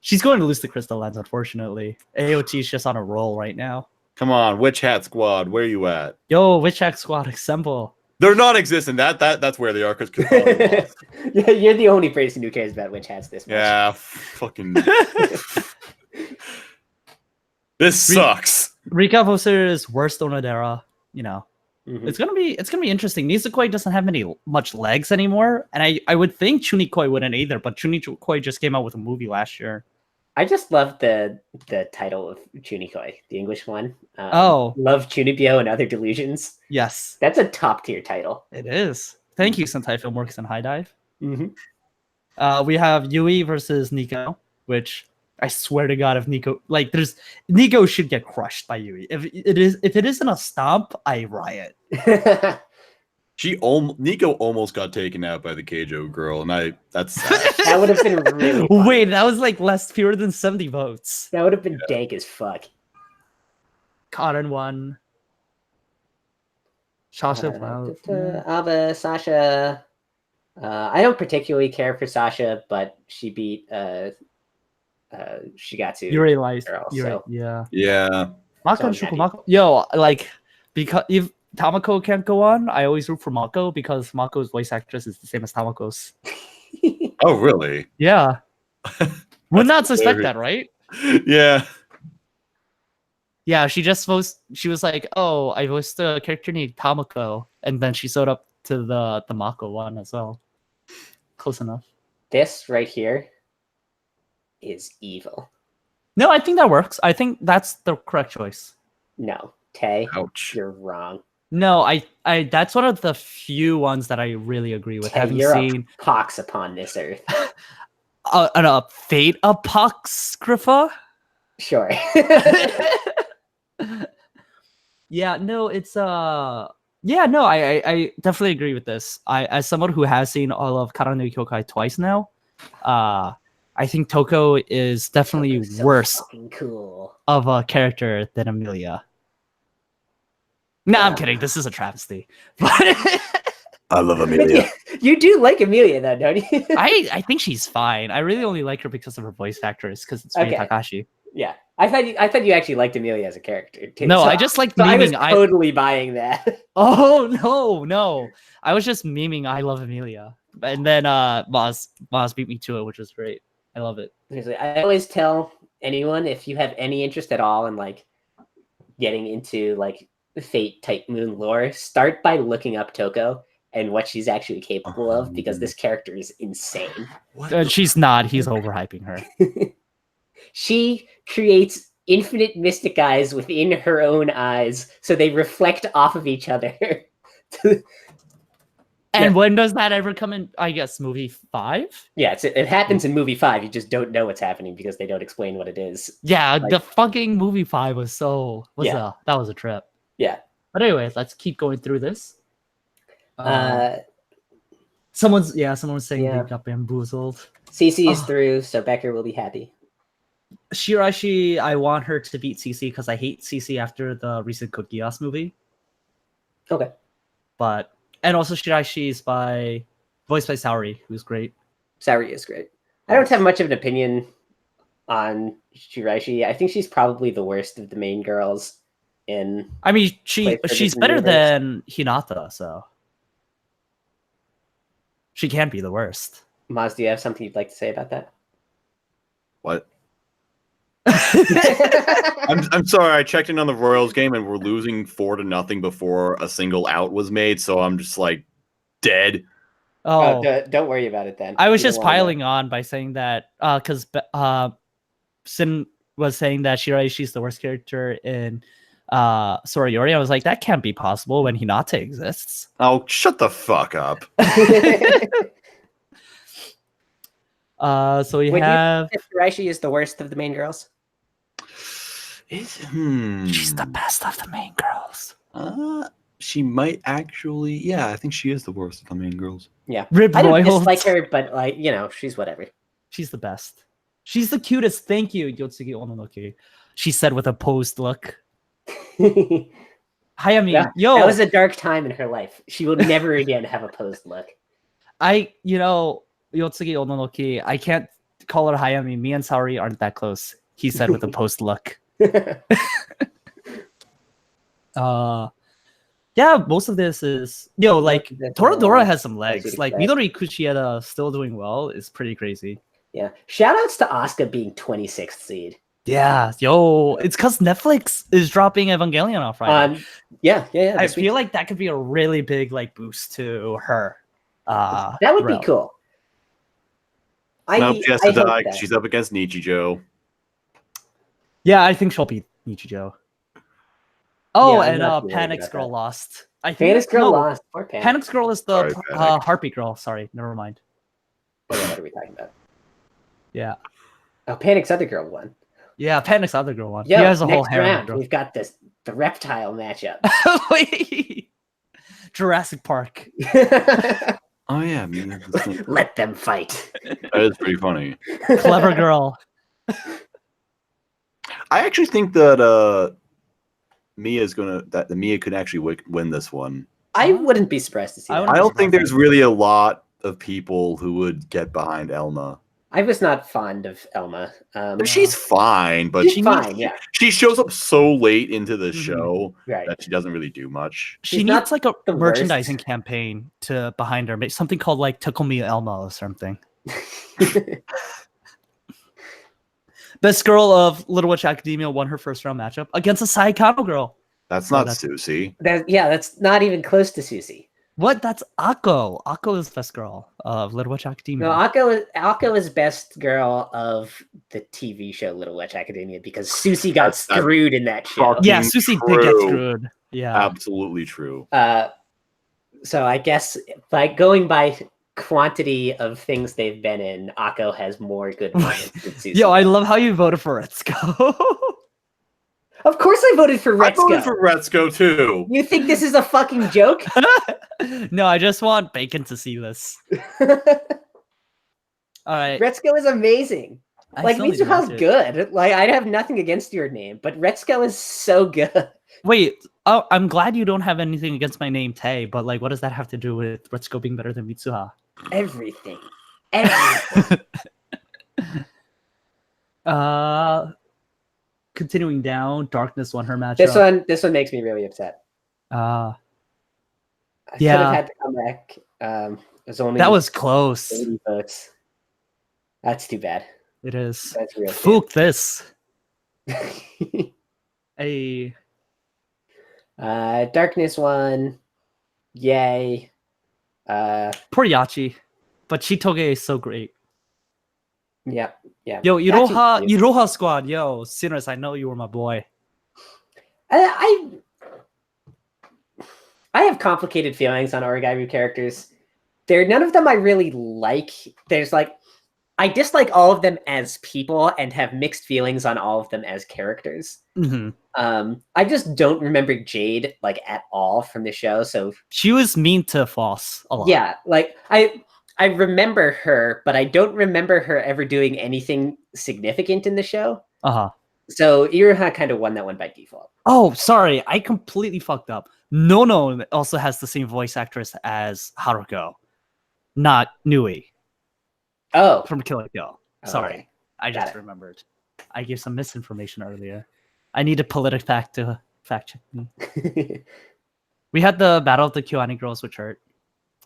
She's going to lose the Crystal Lens, unfortunately. AOT is just on a roll right now. Come on, Witch Hat Squad, where you at? Yo, Witch Hat Squad, assemble. They're not existent. That's where they are. Yeah, you're the only person who cares about Witch Hats this much. Yeah, fucking. This sucks. Rika Voser's worst Onodera, It's gonna be interesting. Nisekoi doesn't have much legs anymore, and I would think Chunikoi wouldn't either, but Chunikoi just came out with a movie last year. I just love the title of Chunikoi, the English one. Love Chunibyo and Other Delusions. Yes. That's a top tier title. It is. Thank you, Sentai Filmworks and High Dive. Mm-hmm. We have Yui versus Nico, which I swear to God, if Nico Nico should get crushed by Yui. If it isn't a stomp, I riot. Nico almost got taken out by the Keijo girl, and that's sad. That would have been really fun. Wait, that was like fewer than 70 votes. That would have been dank as fuck. Cotton won. Sasha Ava, Sasha. I don't particularly care for Sasha, but she beat Shigatsu. Yuri lies. So. Yeah. Mako and Shukumako. Yo, like, because if Tamako can't go on, I always root for Mako because Mako's voice actress is the same as Tamako's. Oh, really? Yeah. Would not suspect that, right? Yeah. Yeah, she was like, oh, I voiced a character named Tamako, and then she showed up to the Mako one as well. Close enough. This right here is evil. No, I think that works. I think that's the correct choice. No, Tay, ouch, you're wrong. No, I that's one of the few ones that I really agree with. Tay, having you're seen a pox upon this earth. A fate apocrypha? Sure. Yeah, no, it's yeah, no, I definitely agree with this. As someone who has seen all of Kara no Kyokai twice now, I think Toko is definitely worse cool of a character than Amelia. No, I'm kidding. This is a travesty. I love Amelia. You do like Amelia, though, don't you? I think she's fine. I really only like her because of her voice actors, because it's Rie Takashi. Yeah, I thought you actually liked Amelia as a character too. No, so, I just like so memeing. I was totally buying that. Oh no! I was just memeing. I love Amelia, and then Maz beat me to it, which was great. I love it. Seriously, I always tell anyone, if you have any interest at all in like getting into like Fate type Moon lore, start by looking up Toko and what she's actually capable of, because this character is insane. She's not. He's overhyping her. She creates infinite mystic eyes within her own eyes, so they reflect off of each other. And when does that ever come in? I guess movie 5? Yeah, it happens in movie 5. You just don't know what's happening because they don't explain what it is. Yeah, like, the fucking movie 5 was that was a trip. Yeah. But anyway, let's keep going through this. Someone was saying they got bamboozled. CC is through, so Becker will be happy. Shiraishi, I want her to beat CC because I hate CC after the recent Code Geass movie. Okay. And also Shiraishi is voiced by Saori, who's great. Saori is great. I don't have much of an opinion on Shiraishi. I think she's probably the worst of the main girls in. I mean, she's better than Hinata, so she can't be the worst. Maz, do you have something you'd like to say about that? What? I'm sorry. I checked in on the Royals game and we're losing 4-0 before a single out was made. So I'm just like dead. Oh, don't worry about it then. I was just piling on by saying that because Sin was saying that Shiraishi's the worst character in Sorayori. I was like, that can't be possible when Hinata exists. Oh, shut the fuck up. So we have Shiraishi is the worst of the main girls. She's the best of the main girls. She might actually. Yeah, I think she is the worst of the main girls. Yeah, Rib I don't Royals. dislike her, but like she's whatever. She's the best. She's the cutest. Thank you, Yotsugi Ononoki. She said with a posed look. Hayami, that was a dark time in her life. She will never again have a posed look. Yotsugi Ononoki, I can't call her Hayami. Me and Saori aren't that close. He said with a post look. Yeah, most of this is Toradora has some legs. Like Midori Kushieda still doing well is pretty crazy. Yeah. Shout outs to Asuka being 26th seed. Yeah, yo, it's because Netflix is dropping Evangelion on Friday. Yeah. I feel like that could be a really big like boost to her. That would be cool. Nope, she has to hope die. that. She's up against Nichijou. Yeah, I think she'll beat Nichijou. Oh, Yeah, I'm and not too worried Panic's about girl that. lost. I think Panic's girl lost. Poor Panic. Panic's girl is the Sorry, Panic. Harpy girl. Sorry, never mind. Oh, yeah, what are we talking about? Yeah. Oh, Panic's other girl won. Yeah, Panic's other girl won. Yo, he has a whole next harem. round, we've got the reptile matchup. Jurassic Park. Oh yeah, Let them fight. that is pretty funny. Clever girl. I actually think that Mia could actually win this one. I wouldn't be surprised to see that. I don't think there's really a lot of people who would get behind Elma. I was not fond of Elma. She's fine, but she's fine. Yeah, she shows up so late into the show that she doesn't really do much. She needs like a merchandising campaign behind her, something called like "Tickle Me Elma" or something. Best girl of Little Witch Academia won her first round matchup against a Saikano girl. That's not Susie. That's not even close to Susie. What? That's Akko. Akko is best girl of Little Witch Academia. No, Akko is best girl of the TV show Little Witch Academia because Susie got screwed in that show. Yeah, Susie did get screwed. Yeah, absolutely true. So I guess by going by quantity of things they've been in, Akko has more good moments than Susie. Yo, I love how you voted for Retsuko. Of course I voted for Retsuko. I voted for Retsuko too. You think this is a fucking joke? No, I just want Bacon to see this. All right. Retsuko is amazing. Like, Mitsuha's good. Like, I have nothing against your name, but Retsuko is so good. Wait, I'm glad you don't have anything against my name, Tay, but like, what does that have to do with Retsuko being better than Mitsuha? Everything. Continuing down, Darkness won her matchup. This one makes me really upset. Yeah. Could have had to come back. That was close. 80 votes. That's too bad. It is. That's real. Fook this. Hey. Darkness won. Yay. Poor Yachi, but Chitoge is so great. Yeah. Yo, Iroha squad. Yo, Sinners, I know you were my boy. I have complicated feelings on Origami characters. None of them I really like. There's like, I dislike all of them as people and have mixed feelings on all of them as characters. I just don't remember Jade like at all from the show. So she was mean to Foss a lot. Yeah, like I remember her, but I don't remember her ever doing anything significant in the show. So Iroha kind of won that one by default. Oh, sorry, I completely fucked up. No also has the same voice actress as Haruko, not Nui. Oh, from Kill la Kill. Sorry, okay. I just remembered. I gave some misinformation earlier. I need a PolitiFact to fact check me. We had the Battle of the Kyoani Girls, which hurt.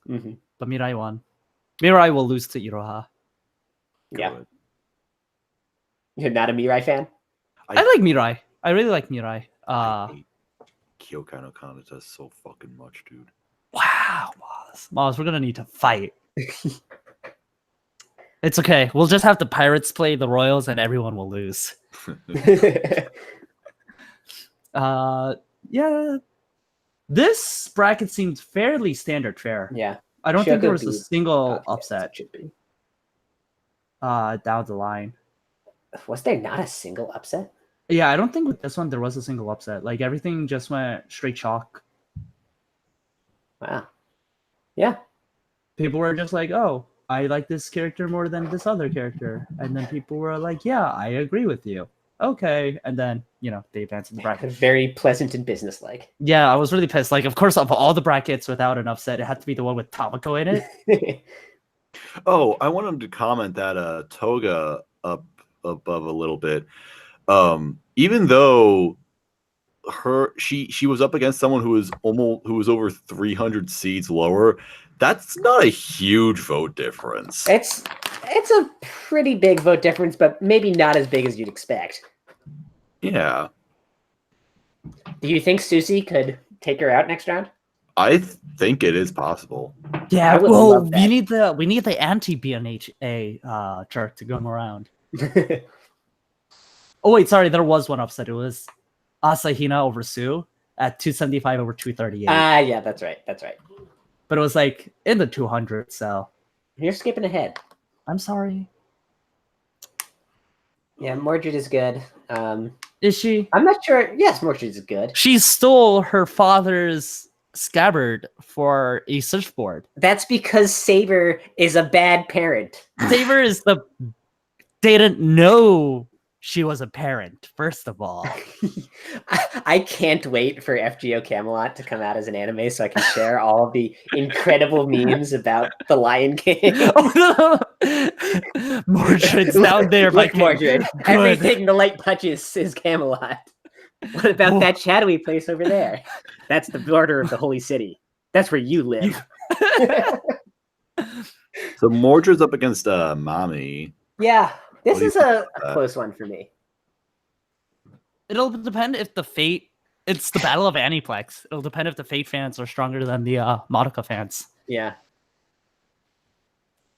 But Mirai won. Mirai will lose to Iroha. Yeah. You're not a Mirai fan? I like Mirai. I really like Mirai. I hate Kyokai no Kanata so fucking much, dude. Wow, Maz, we're gonna need to fight. It's okay. We'll just have the Pirates play the Royals and everyone will lose. Yeah. This bracket seemed fairly standard fare. Yeah. I don't think there was a single upset. Down the line. Was there not a single upset? Yeah, I don't think with this one there was a single upset. Like everything just went straight chalk. Wow. Yeah. People were just like, oh, I like this character more than this other character. And then people were like, yeah, I agree with you. Okay. And then, they advanced in the bracket. Very pleasant and businesslike. Yeah, I was really pissed. Like, of course, of all the brackets without an upset, it had to be the one with Tamako in it. Oh, I wanted to comment that Toga up above a little bit. Even though she was up against someone who was over 300 seats lower, that's not a huge vote difference. It's a pretty big vote difference, but maybe not as big as you'd expect. Yeah. Do you think Susie could take her out next round? I think it is possible. Yeah, I would well, love that. we need the anti BNHA chart to go around. Oh wait, sorry, there was one upset. It was Asahina over Sue at 275 over 238. Yeah, that's right. That's right. But it was like in the 200, so You're skipping ahead. I'm sorry. Yeah, Mordred is good. Is she? I'm not sure. Yes, Mordred is good. She stole her father's scabbard for a surfboard. That's because Saber is a bad parent. Saber is the... They didn't know she was a parent, first of all. I can't wait for FGO Camelot to come out as an anime so I can share all of the incredible memes about the Lion King. Oh, no. Mordred's down there. Like Mordred. Everything the light touches is Camelot. What about that shadowy place over there? That's the border of the holy city. That's where you live. So Mordred's up against Mami. Yeah, this What do you is a think about close one for me. It'll depend if the Fate... It's the battle of Aniplex. It'll depend if the Fate fans are stronger than the Madoka fans. Yeah.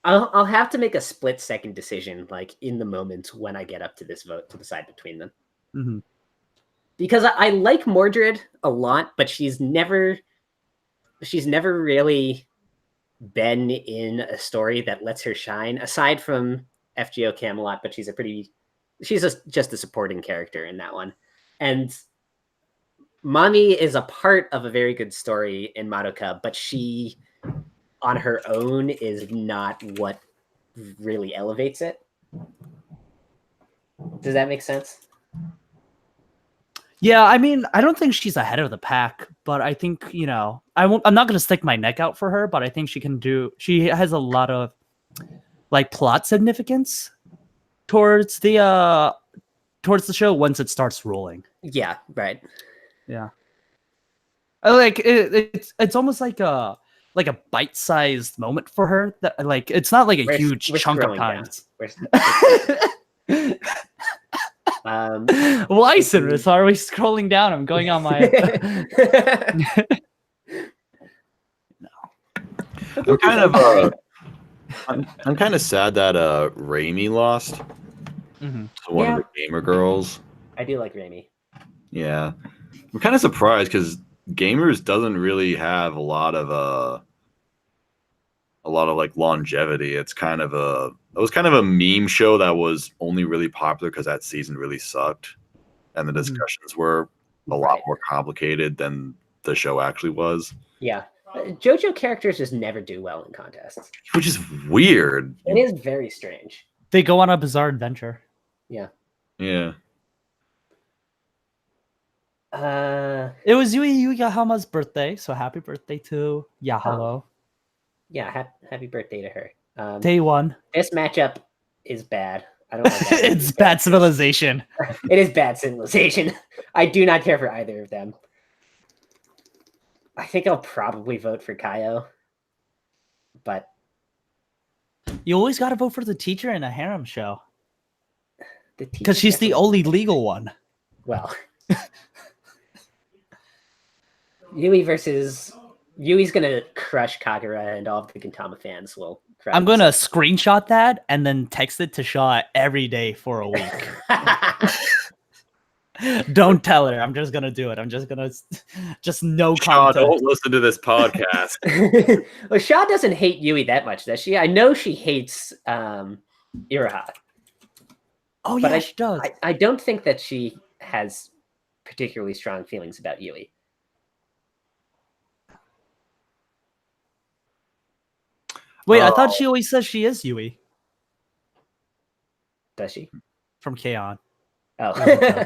I'll have to make a split-second decision, like, in the moment when I get up to this vote to decide between them. Mm-hmm. Because I like Mordred a lot, but she's never really been in a story that lets her shine, aside from FGO Camelot, but she's just a supporting character in that one. And Mami is a part of a very good story in Madoka, but she, on her own, is not what really elevates it. Does that make sense? Yeah, I mean, I don't think she's ahead of the pack, but I think, you know, I'm not going to stick my neck out for her, but I think she has a lot of, like, plot significance towards the show once it starts rolling. Yeah, right. Yeah. Like, it's almost like a bite-sized moment for her that, like, it's not like a huge chunk of time. Lysanris, are we scrolling down? I'm going on my... I'm kind of I'm kind of sad that Raimi lost to one of the gamer girls. I do like Raimi. Yeah, I'm kind of surprised because Gamers doesn't really have a lot of like longevity. It was kind of a meme show that was only really popular because that season really sucked, and the discussions were a lot more complicated than the show actually was. Yeah. JoJo characters just never do well in contests. Which is weird. It is very strange. They go on a bizarre adventure. Yeah. Yeah. It was Yui Yahama's birthday, so happy birthday to Yahalo. Yeah, happy birthday to her. Day one. This matchup is bad. I don't like that. It's bad civilization. It is bad civilization. I do not care for either of them. I think I'll probably vote for Kaio. But you always got to vote for the teacher in a harem show. Because she's the only legal one. Well, Yui's gonna crush Kagura, and all of the Gintama fans will crush. I'm gonna screenshot that and then text it to Shaw every day for a week. Don't tell her. I'm just gonna do it. I'm just gonna no Shaw, content. don't listen to this podcast. Well, Shaw doesn't hate Yui that much, does she? I know she hates Iroha. Oh yeah, she does. I don't think that she has particularly strong feelings about Yui. Wait, I thought she always says she is Yui. Does she? From K-On! Oh.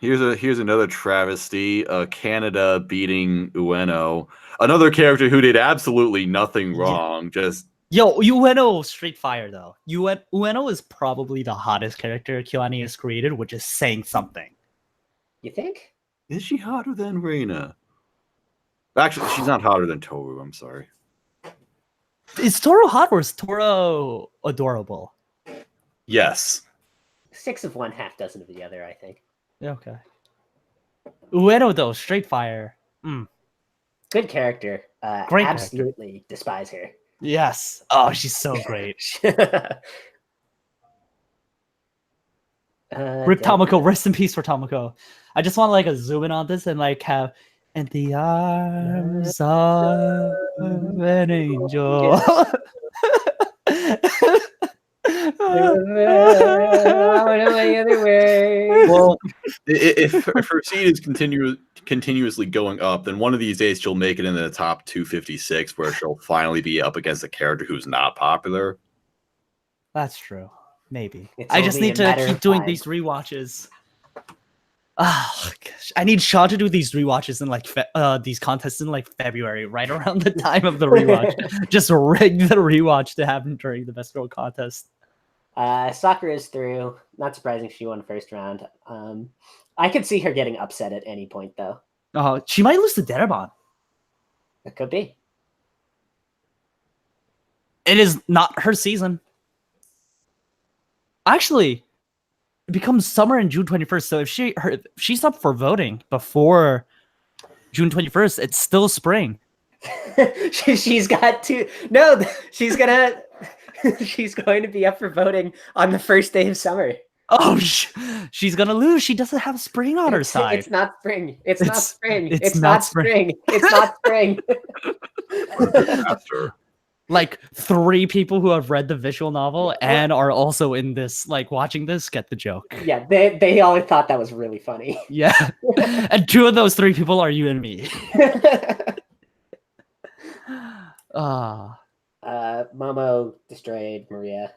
Here's another travesty. Canada beating Ueno. Another character who did absolutely nothing wrong. Just Ueno straight fire though. Ueno is probably the hottest character KyoAni has created, which is saying something. You think? Is she hotter than Reina? Actually, she's not hotter than Toru. I'm sorry. Is Toru hot or is Toru adorable? Yes. 6 of one, half dozen of the other, I think. Yeah, okay. Ueno though, straight fire. Good character. Great absolutely despise her. Yes. Oh, she's so great. Rip Tomoko, rest in peace for Tomoko. I just want like a zoom in on this and like have in the arms of an angel. Well, if her seed is continuously going up, then one of these days she'll make it into the top 256, where she'll finally be up against a character who's not popular. That's true. Maybe. It's I just only need a to matter keep of doing time. these rewatches. Oh gosh, I need Sean to do these rewatches in like these contests in like February, right around the time of the rewatch. Just rig the rewatch to happen during the Best Girl contest. Sakura is through. Not surprising she won first round. I could see her getting upset at any point, though. She might lose to Derabon. It could be. It is not her season. Actually, it becomes summer in June 21st. So if she's up for voting before June 21st, it's still spring. She's got to. No, she's gonna. She's going to be up for voting on the first day of summer. Oh, she's gonna lose. She doesn't have spring on her side. It's not spring. It's not spring. It's It's not not spring. It's not spring. After. Like 3 people who have read the visual novel and are also in this, like watching this, get the joke. Yeah, they all thought that was really funny. Yeah, and 2 of those 3 people are you and me. Momo destroyed Maria.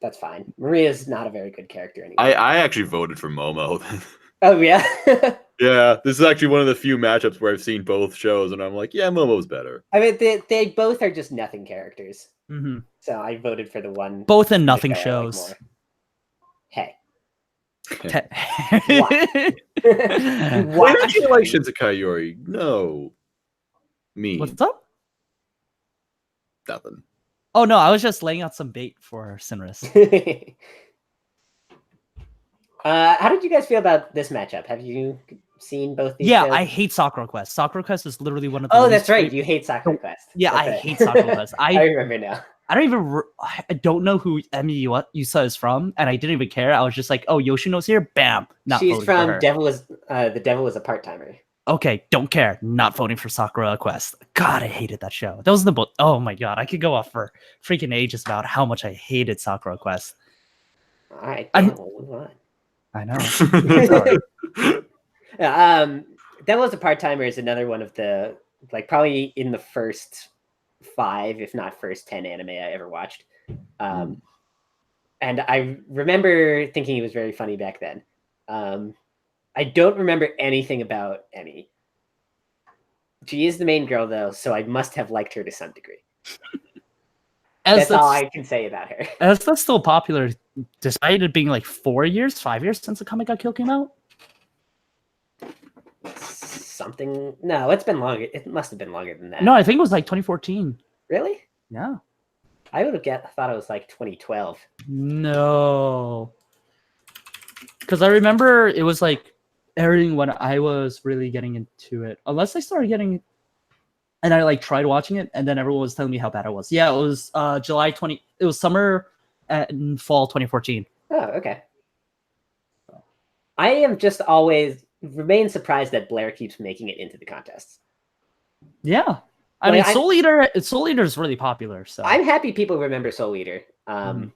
That's fine. Maria's not a very good character anymore. I actually voted for Momo. Oh yeah. Yeah, this is actually one of the few matchups where I've seen both shows, and I'm like, yeah, Momo's better. I mean, they both are just nothing characters. Mm-hmm. So I voted for the one. Both in nothing show shows. Hey. Why don't you like Shinsekai Yori? No. Me. What's up? Nothing. Oh no, I was just laying out some bait for Sinris. How did you guys feel about this matchup? Have you seen both these Yeah, shows? I hate Sakura Quest. Sakura Quest is literally one of the Oh, that's right. You hate Sakura Quest. Yeah, That's I right. hate Sakura Quest. I remember now. I don't even. I don't know who Emi Yusa is from, and I didn't even care. I was just like, "Oh, Yoshino's here." Bam. Not She's voting for from her. The Devil is a Part-Timer. Okay, don't care. Not voting for Sakura Quest. God, I hated that show. That was the book. Oh my god, I could go off for freaking ages about how much I hated Sakura Quest. All right, I'm- we'll move on. I know. Devil is a Part-Timer is another one of the, like, probably in the first 5, if not first 10 anime I ever watched. And I remember thinking it was very funny back then. I don't remember anything about Emi. She is the main girl, though, so I must have liked her to some degree. That's all I can say about her. As that's still popular, despite it being like 5 years since the Comic God Kill came out. Something. No, it's been longer. It must have been longer than that. No, I think it was like 2014. Really? Yeah. I would have thought it was like 2012. No. Because I remember it was like airing when I was really getting into it. Unless I started getting, and I like tried watching it, and then everyone was telling me how bad it was. Yeah, it was July 20. It was summer and fall 2014. Oh, okay. I am just always remain surprised that Blair keeps making it into the contests. Yeah. I mean, Soul Eater is really popular. So I'm happy people remember Soul Eater. But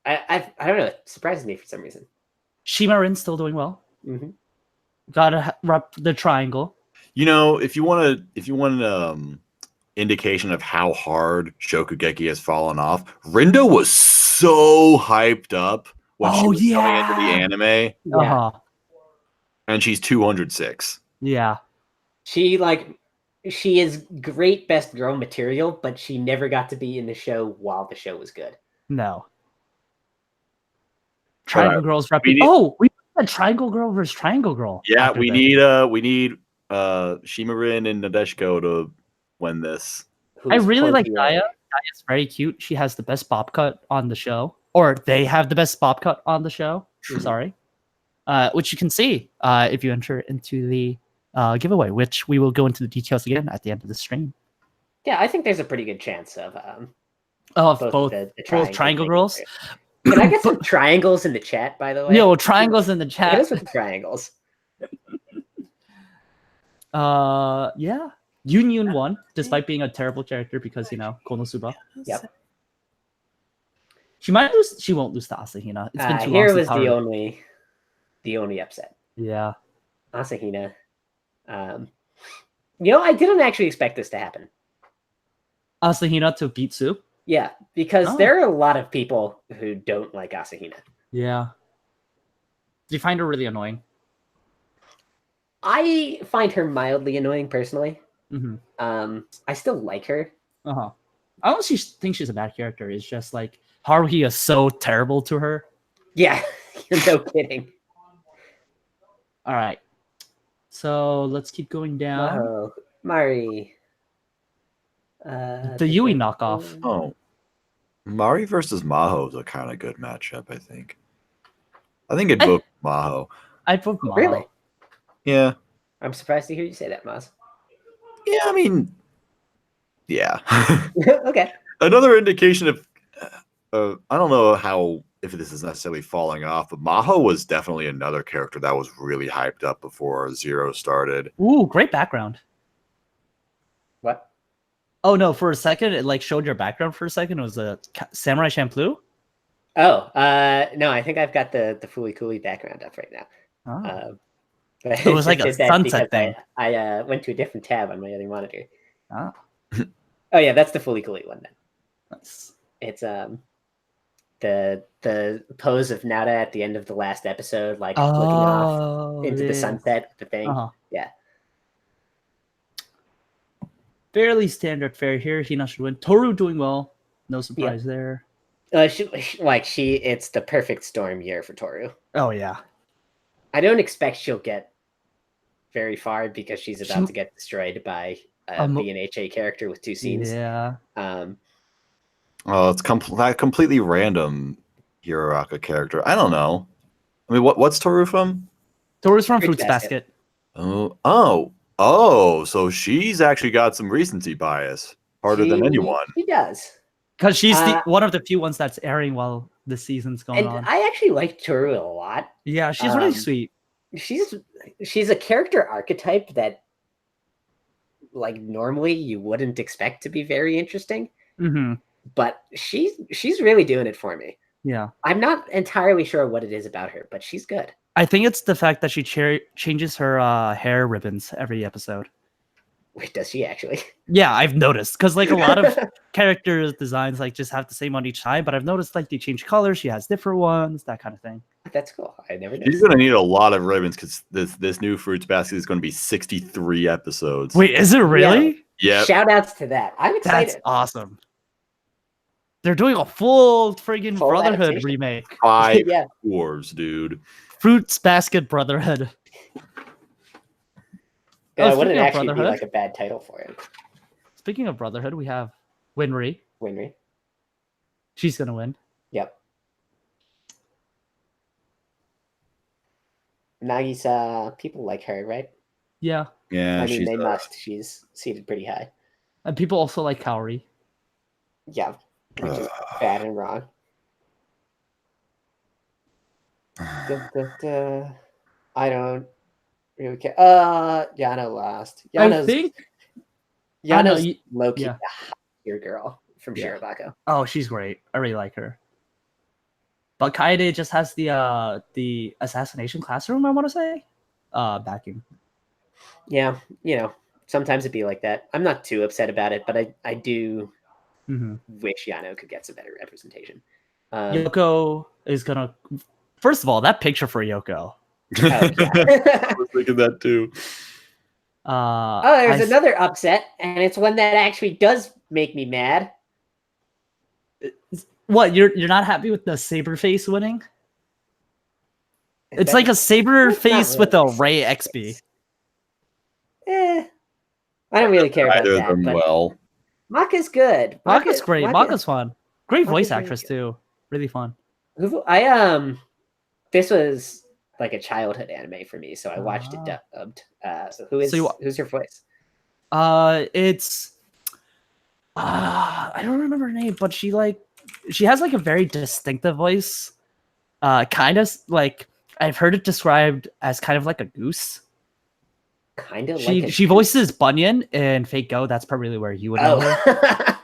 I don't know. It surprises me for some reason. Shimarin's still doing well. Mm-hmm. Gotta rep the triangle. You know, if you want an indication of how hard Shokugeki has fallen off, Rindo was so hyped up when she was coming into the anime. Uh-huh. And she's 206. Yeah. She is great best girl material, but she never got to be in the show while the show was good. No. Triangle Girl's repping. We had Triangle Girl versus Triangle Girl. Yeah, we need Shimarin and Nadeshiko to win this. I really like Naya. Naya's very cute. She has the best bob cut on the show. or they have the best bob cut on the show. Sorry, which you can see if you enter into the giveaway, which we will go into the details again at the end of the stream. Yeah, I think there's a pretty good chance of both the triangle girls. Can I get some triangles in the chat, by the way? Yo, triangles in the chat. Hit us with the triangles. Yeah. Union won, despite being a terrible character because, Konosuba. Yep. She might lose. She won't lose to Asahina. It's been too long. Here was the only upset. Yeah. Asahina. I didn't actually expect this to happen. Asahina to beat Su? Yeah, because there are a lot of people who don't like Asahina. Yeah. Do you find her really annoying? I find her mildly annoying personally. Mm-hmm. I still like her. I don't think she's a bad character. It's just like Haruhi is so terrible to her. Yeah, no kidding. All right. So let's keep going down. Maho, Mari. The Yui knockoff. Oh. Mari versus Maho is a kind of good matchup, I think. I think it'd vote Maho. I'd vote Maho. Really? Yeah. I'm surprised to hear you say that, Maz. Yeah, I mean, yeah. Okay. Another indication of, I don't know if this is necessarily falling off, but Maho was definitely another character that was really hyped up before Zero started. Ooh, great background. What? Oh no! For a second, it showed your background. For a second, it was a Samurai Champloo. Oh, no! I think I've got the Fooly Cooly background up right now. Oh. But it was like a sunset thing. I went to a different tab on my other monitor. Oh. Oh yeah, that's the Fooly Cooly one then. Nice. It's the pose of Nada at the end of the last episode, looking off into the sunset. The thing. Yeah. Fairly standard fare here. Hina should win. Toru doing well. No surprise there. It's the perfect storm year for Toru. Oh yeah. I don't expect she'll get very far because she's about to get destroyed by a BNHA character with 2 scenes. Yeah. It's completely random Hiroraka character. I don't know. I mean, what's Toru from? Toru's from Fruits Basket. Oh, so she's actually got some recency bias, harder than anyone. She does. Because she's one of the few ones that's airing while the season's going on. I actually like Toru a lot. Yeah, she's really sweet. She's a character archetype that, normally you wouldn't expect to be very interesting. Mm-hmm. But she's really doing it for me. Yeah. I'm not entirely sure what it is about her, but she's good. I think it's the fact that she changes her hair ribbons every episode. Wait, does she actually? Yeah, I've noticed. Because a lot of character designs just have the same on each time, but I've noticed they change colors. She has different ones, that kind of thing. That's cool. I never noticed. She's going to need a lot of ribbons because this new Fruits Basket is going to be 63 episodes. Wait, is it really? Yeah. Shout outs to that. I'm excited. That's awesome. They're doing a full friggin' Brotherhood adaptation. Remake. 5 dwarves, dude. Fruits Basket Brotherhood. Yeah, it wouldn't actually be a bad title for it. Speaking of Brotherhood, we have Winry. She's gonna win. Yep. Nagisa, people like her, right? Yeah. Yeah. I mean, they must. She's seated pretty high. And people also like Kaori. Yeah. Which is bad and wrong. I don't really care. Yano lost. Yano's low-key your girl from Shirobako. Oh, she's great. I really like her. But Kaede just has the assassination classroom, I want to say, backing. Yeah, sometimes it'd be like that. I'm not too upset about it, but I do wish Yano could get some better representation. Yoko is gonna. First of all, that picture for Yoko. I was thinking that too. There's another upset, and it's one that actually does make me mad. What, you're not happy with the saber face winning? It's like a saber face with a Ray XP. I don't really care about that. But Maka's good. Maka's great. Maka's fun. Great voice actress too. Really fun. This was like a childhood anime for me, so I watched it dubbed. Who's your voice? It's I don't remember her name, but she has like a very distinctive voice. Kind of like I've heard it described as kind of like a goose. Kind of she voices Bunyan in Fate Go. That's probably where you would know her.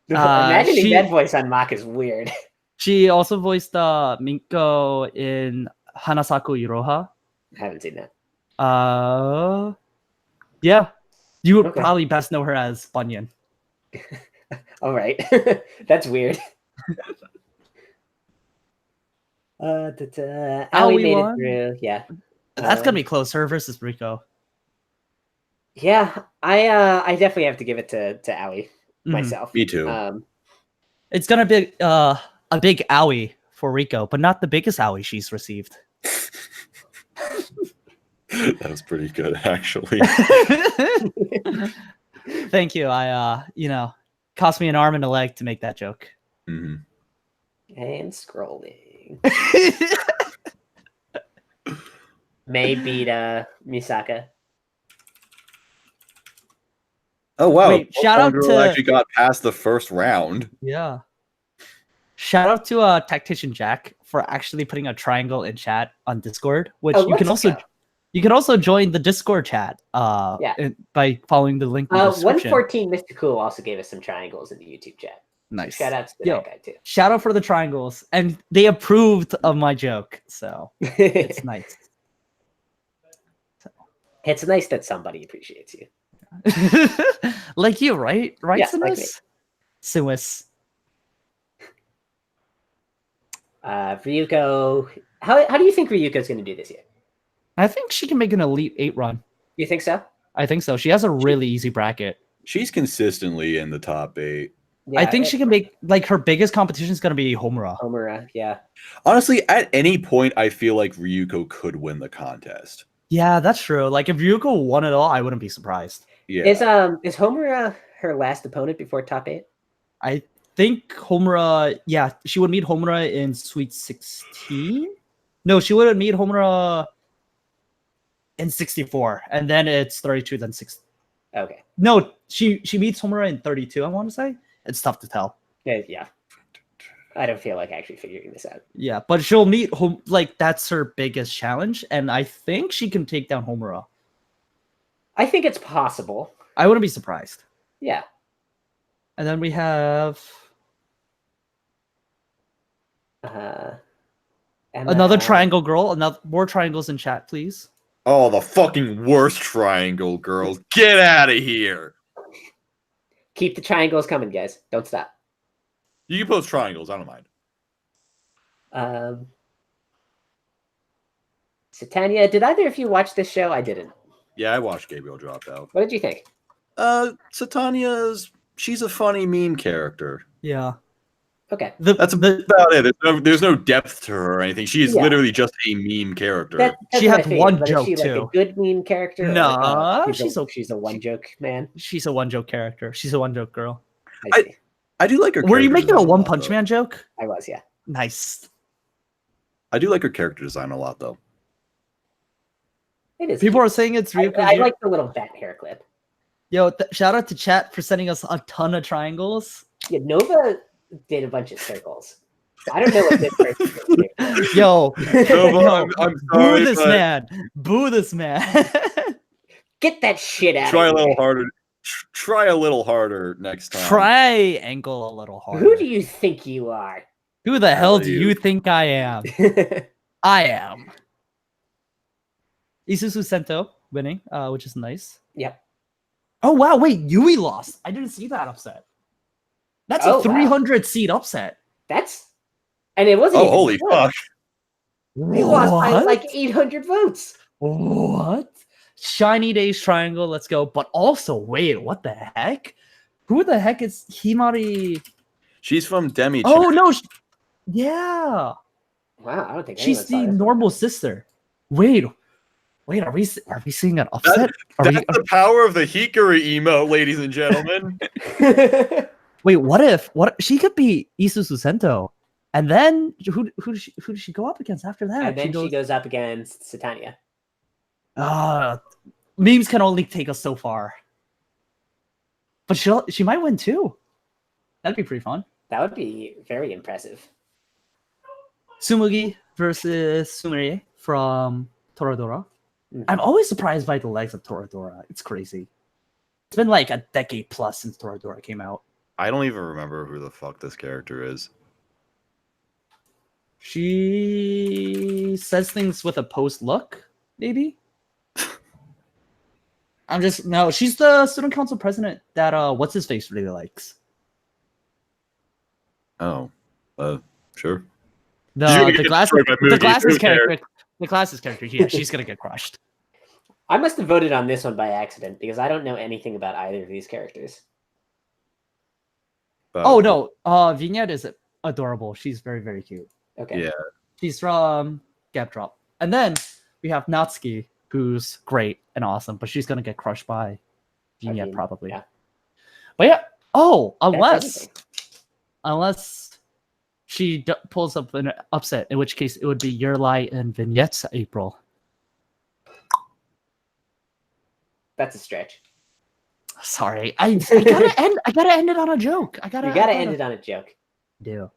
Imagining that voice on Mach is weird. She also voiced Minko in Hanasaku Iroha. I haven't seen that. Yeah. You would probably best know her as Bunyan. All right. That's weird. Aoi made it through. Yeah. That's gonna be close. Her versus Rico. Yeah, I definitely have to give it to Aoi myself. Me too. It's gonna be a big owie for Rico, but not the biggest owie she's received. That was pretty good, actually. Thank you. I cost me an arm and a leg to make that joke. Mm-hmm. And scrolling. May beat Misaka. Oh wow! Wait, shout out to actually got past the first round. Yeah. Shout out to Tactician Jack for actually putting a triangle in chat on Discord, which you can also join the Discord chat. By following the link in the description. 114 Mr. Cool also gave us some triangles in the YouTube chat. Nice. Shout out to that guy too. Shout out for the triangles, and they approved of my joke, so it's nice. It's nice that somebody appreciates you. Like you, right? Right, yeah, Simus? Simus. Ryuko. How do you think Ryuko's going to do this year? I think she can make an Elite 8 run. You think so? I think so. She has a really easy bracket. She's consistently in the top 8. Yeah, I think she can make, like, her biggest competition is going to be Homura. Homura, yeah. Honestly, at any point, I feel like Ryuko could win the contest. Yeah, that's true. Like, if Ryuko won it all, I wouldn't be surprised. Yeah. Is Homura her last opponent before top 8? I think Homura, she would meet Homura in Sweet 16. No, she would meet Homura in 64, and then it's 32, then 6. Okay. No, she meets Homura in 32, I want to say. It's tough to tell. Yeah. I don't feel like actually figuring this out. Yeah, but she'll meet that's her biggest challenge, and I think she can take down Homura. I think it's possible. I wouldn't be surprised. Yeah. And then we have another triangle girl. More triangles in chat, please. Oh, the fucking worst triangle girls. Get out of here. Keep the triangles coming, guys. Don't stop. You can post triangles. I don't mind. Satania, did either of you watch this show? I didn't. Yeah, I watched Gabriel Dropout. What did you think? She's a funny meme character. Yeah. Okay. That's about it. There's no depth to her or anything. She is literally just a meme character. She had one joke, is she, too. Like, a good meme character? No, she's a one joke man. She's a one joke character. She's a one joke girl. I do like her. Were you making a One Punch Man joke? I was, yeah. Nice. I do like her character design a lot, though. It is. People are saying it's Ryuko. I like the little bat hair clip. Yo, shout out to chat for sending us a ton of triangles. Yeah, Nova did a bunch of circles. I don't know what this person did. Yo, Nova, I'm sorry. Boo this man. Boo this man. Get that shit out. Try a little harder. Try a little harder next time. Triangle a little harder. Who do you think you are? Who the hell do you think I am? I am. Isuzu Sento winning, which is nice. Yep. Oh, wow. Wait, Yui lost. I didn't see that upset. That's a 300 seat upset. And it wasn't. Oh, holy fuck. They lost by like 800 votes. What? Shiny Days Triangle, let's go. But also, wait, what the heck? Who the heck is Himari? She's from Demi. Oh, no. Yeah. Wow, I don't think she's the normal sister. Wait, are we seeing an upset? That's the power of the Hikari emote, ladies and gentlemen. Wait, what she could be Isuzu Sento? And then who did she go up against after that? And then she goes up against Satania. Memes can only take us so far. But she might win too. That'd be pretty fun. That would be very impressive. Tsumugi versus Sumire from Toradora. I'm always surprised by the legs of Toradora. It's crazy. It's been like a decade plus since Toradora came out. I don't even remember who the fuck this character is. She says things with a posed look, maybe? No, she's the student council president that what's his face really likes. Oh. Sure. The glasses character, yeah, she's gonna get crushed. I must have voted on this one by accident because I don't know anything about either of these characters. Oh no, Vignette is adorable. She's very, very cute. Okay. Yeah. She's from Gap Drop. And then we have Natsuki, who's great and awesome, but she's gonna get crushed by Vignette probably. Yeah. But yeah. Oh, unless she pulls up an upset, in which case it would be Yurlai and Vignette's April. That's a stretch. Sorry, I gotta end it on a joke. You gotta end it on a joke. Do.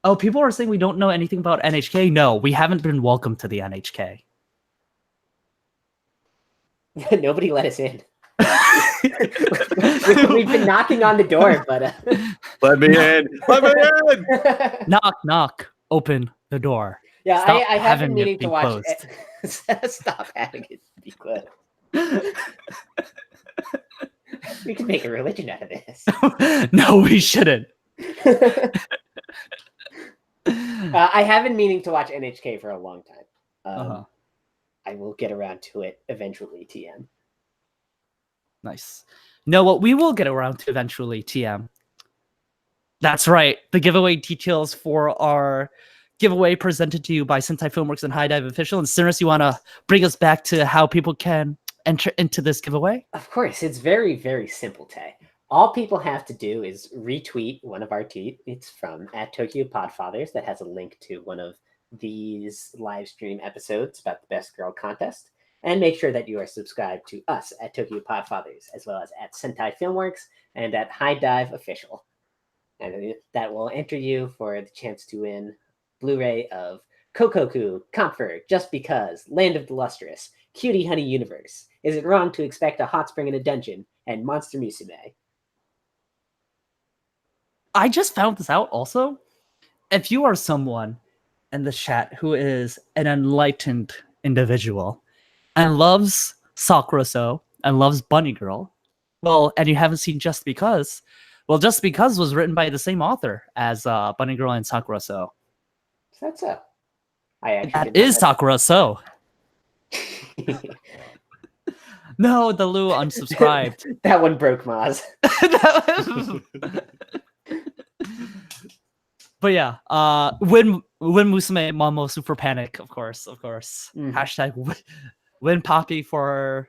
Oh, people are saying we don't know anything about NHK. No, we haven't been welcomed to the NHK. Nobody let us in. We've been knocking on the door, but let me in. Let me in. Knock, knock. Open the door. Yeah, I have been meaning to watch. Stop having it be closed. We can make a religion out of this. No, we shouldn't. I have been meaning to watch NHK for a long time. I will get around to it eventually, TM. Nice. No, what we will get around to eventually, TM. That's right. The giveaway details for our giveaway presented to you by Sentai Filmworks and High Dive Official. And Sinris, you want to bring us back to how people can enter into this giveaway? Of course. It's very, very simple, Tay. All people have to do is retweet one of our tweets from @TokyoPodfathers that has a link to one of these live stream episodes about the Best Girl Contest, and make sure that you are subscribed to us at Tokyo Podfathers, as well as at Sentai Filmworks and at High Dive Official. And that will enter you for the chance to win Blu-ray of KOKKOKU, Kampfer, Just Because, Land of the Lustrous, Cutie Honey Universe, Is It Wrong to Expect a Hot Spring in a Dungeon, and Monster Musume. I just found this out also. If you are someone in the chat who is an enlightened individual and loves Sakura So and loves Bunny Girl, well, and you haven't seen Just Because, well, Just Because was written by the same author as Bunny Girl and Sakura So. That's up. That is Sakura So. No, the Lou unsubscribed. That one broke Maz. But yeah, win Musume Momo Super Panic, of course. Hashtag win Poppy for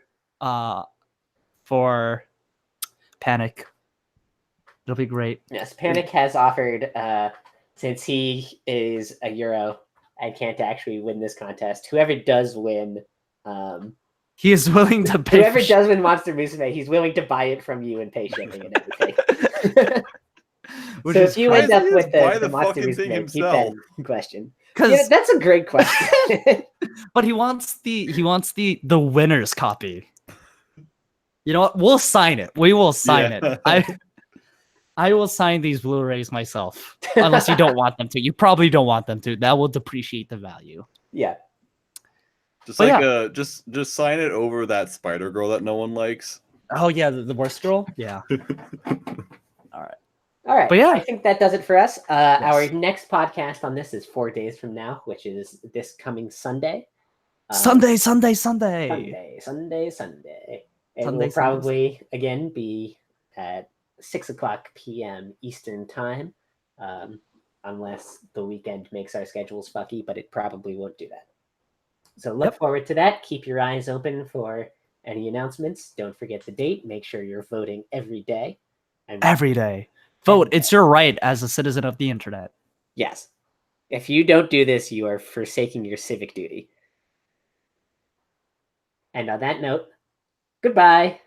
Panic. It'll be great. Yes, Panic has offered, since he is a Euro and can't actually win this contest, whoever does win, he is willing to pay. Whoever does win Monster Musume, he's willing to buy it from you and pay shipping and everything. So if you end up with the Monster Musume, keep that in question. Yeah, that's a great question. But he wants the winner's copy. You know what? We'll sign it. We will sign it. I will sign these Blu-rays myself, unless you don't want them to. You probably don't want them to. That will depreciate the value. Yeah. Just just sign it over that Spider Girl that no one likes. Oh yeah, the worst girl. Yeah. All right. But yeah, I think that does it for us. Yes. Our next podcast on this is 4 days from now, which is this coming Sunday. Sunday. It will probably again be at 6:00 p.m. Eastern time, unless the weekend makes our schedules fucky, but it probably won't do that. So look forward to that. Keep your eyes open for any announcements. Don't forget the date. Make sure you're voting every day. Every day. Vote. It's your right as a citizen of the internet. Yes. If you don't do this, you are forsaking your civic duty. And on that note, goodbye.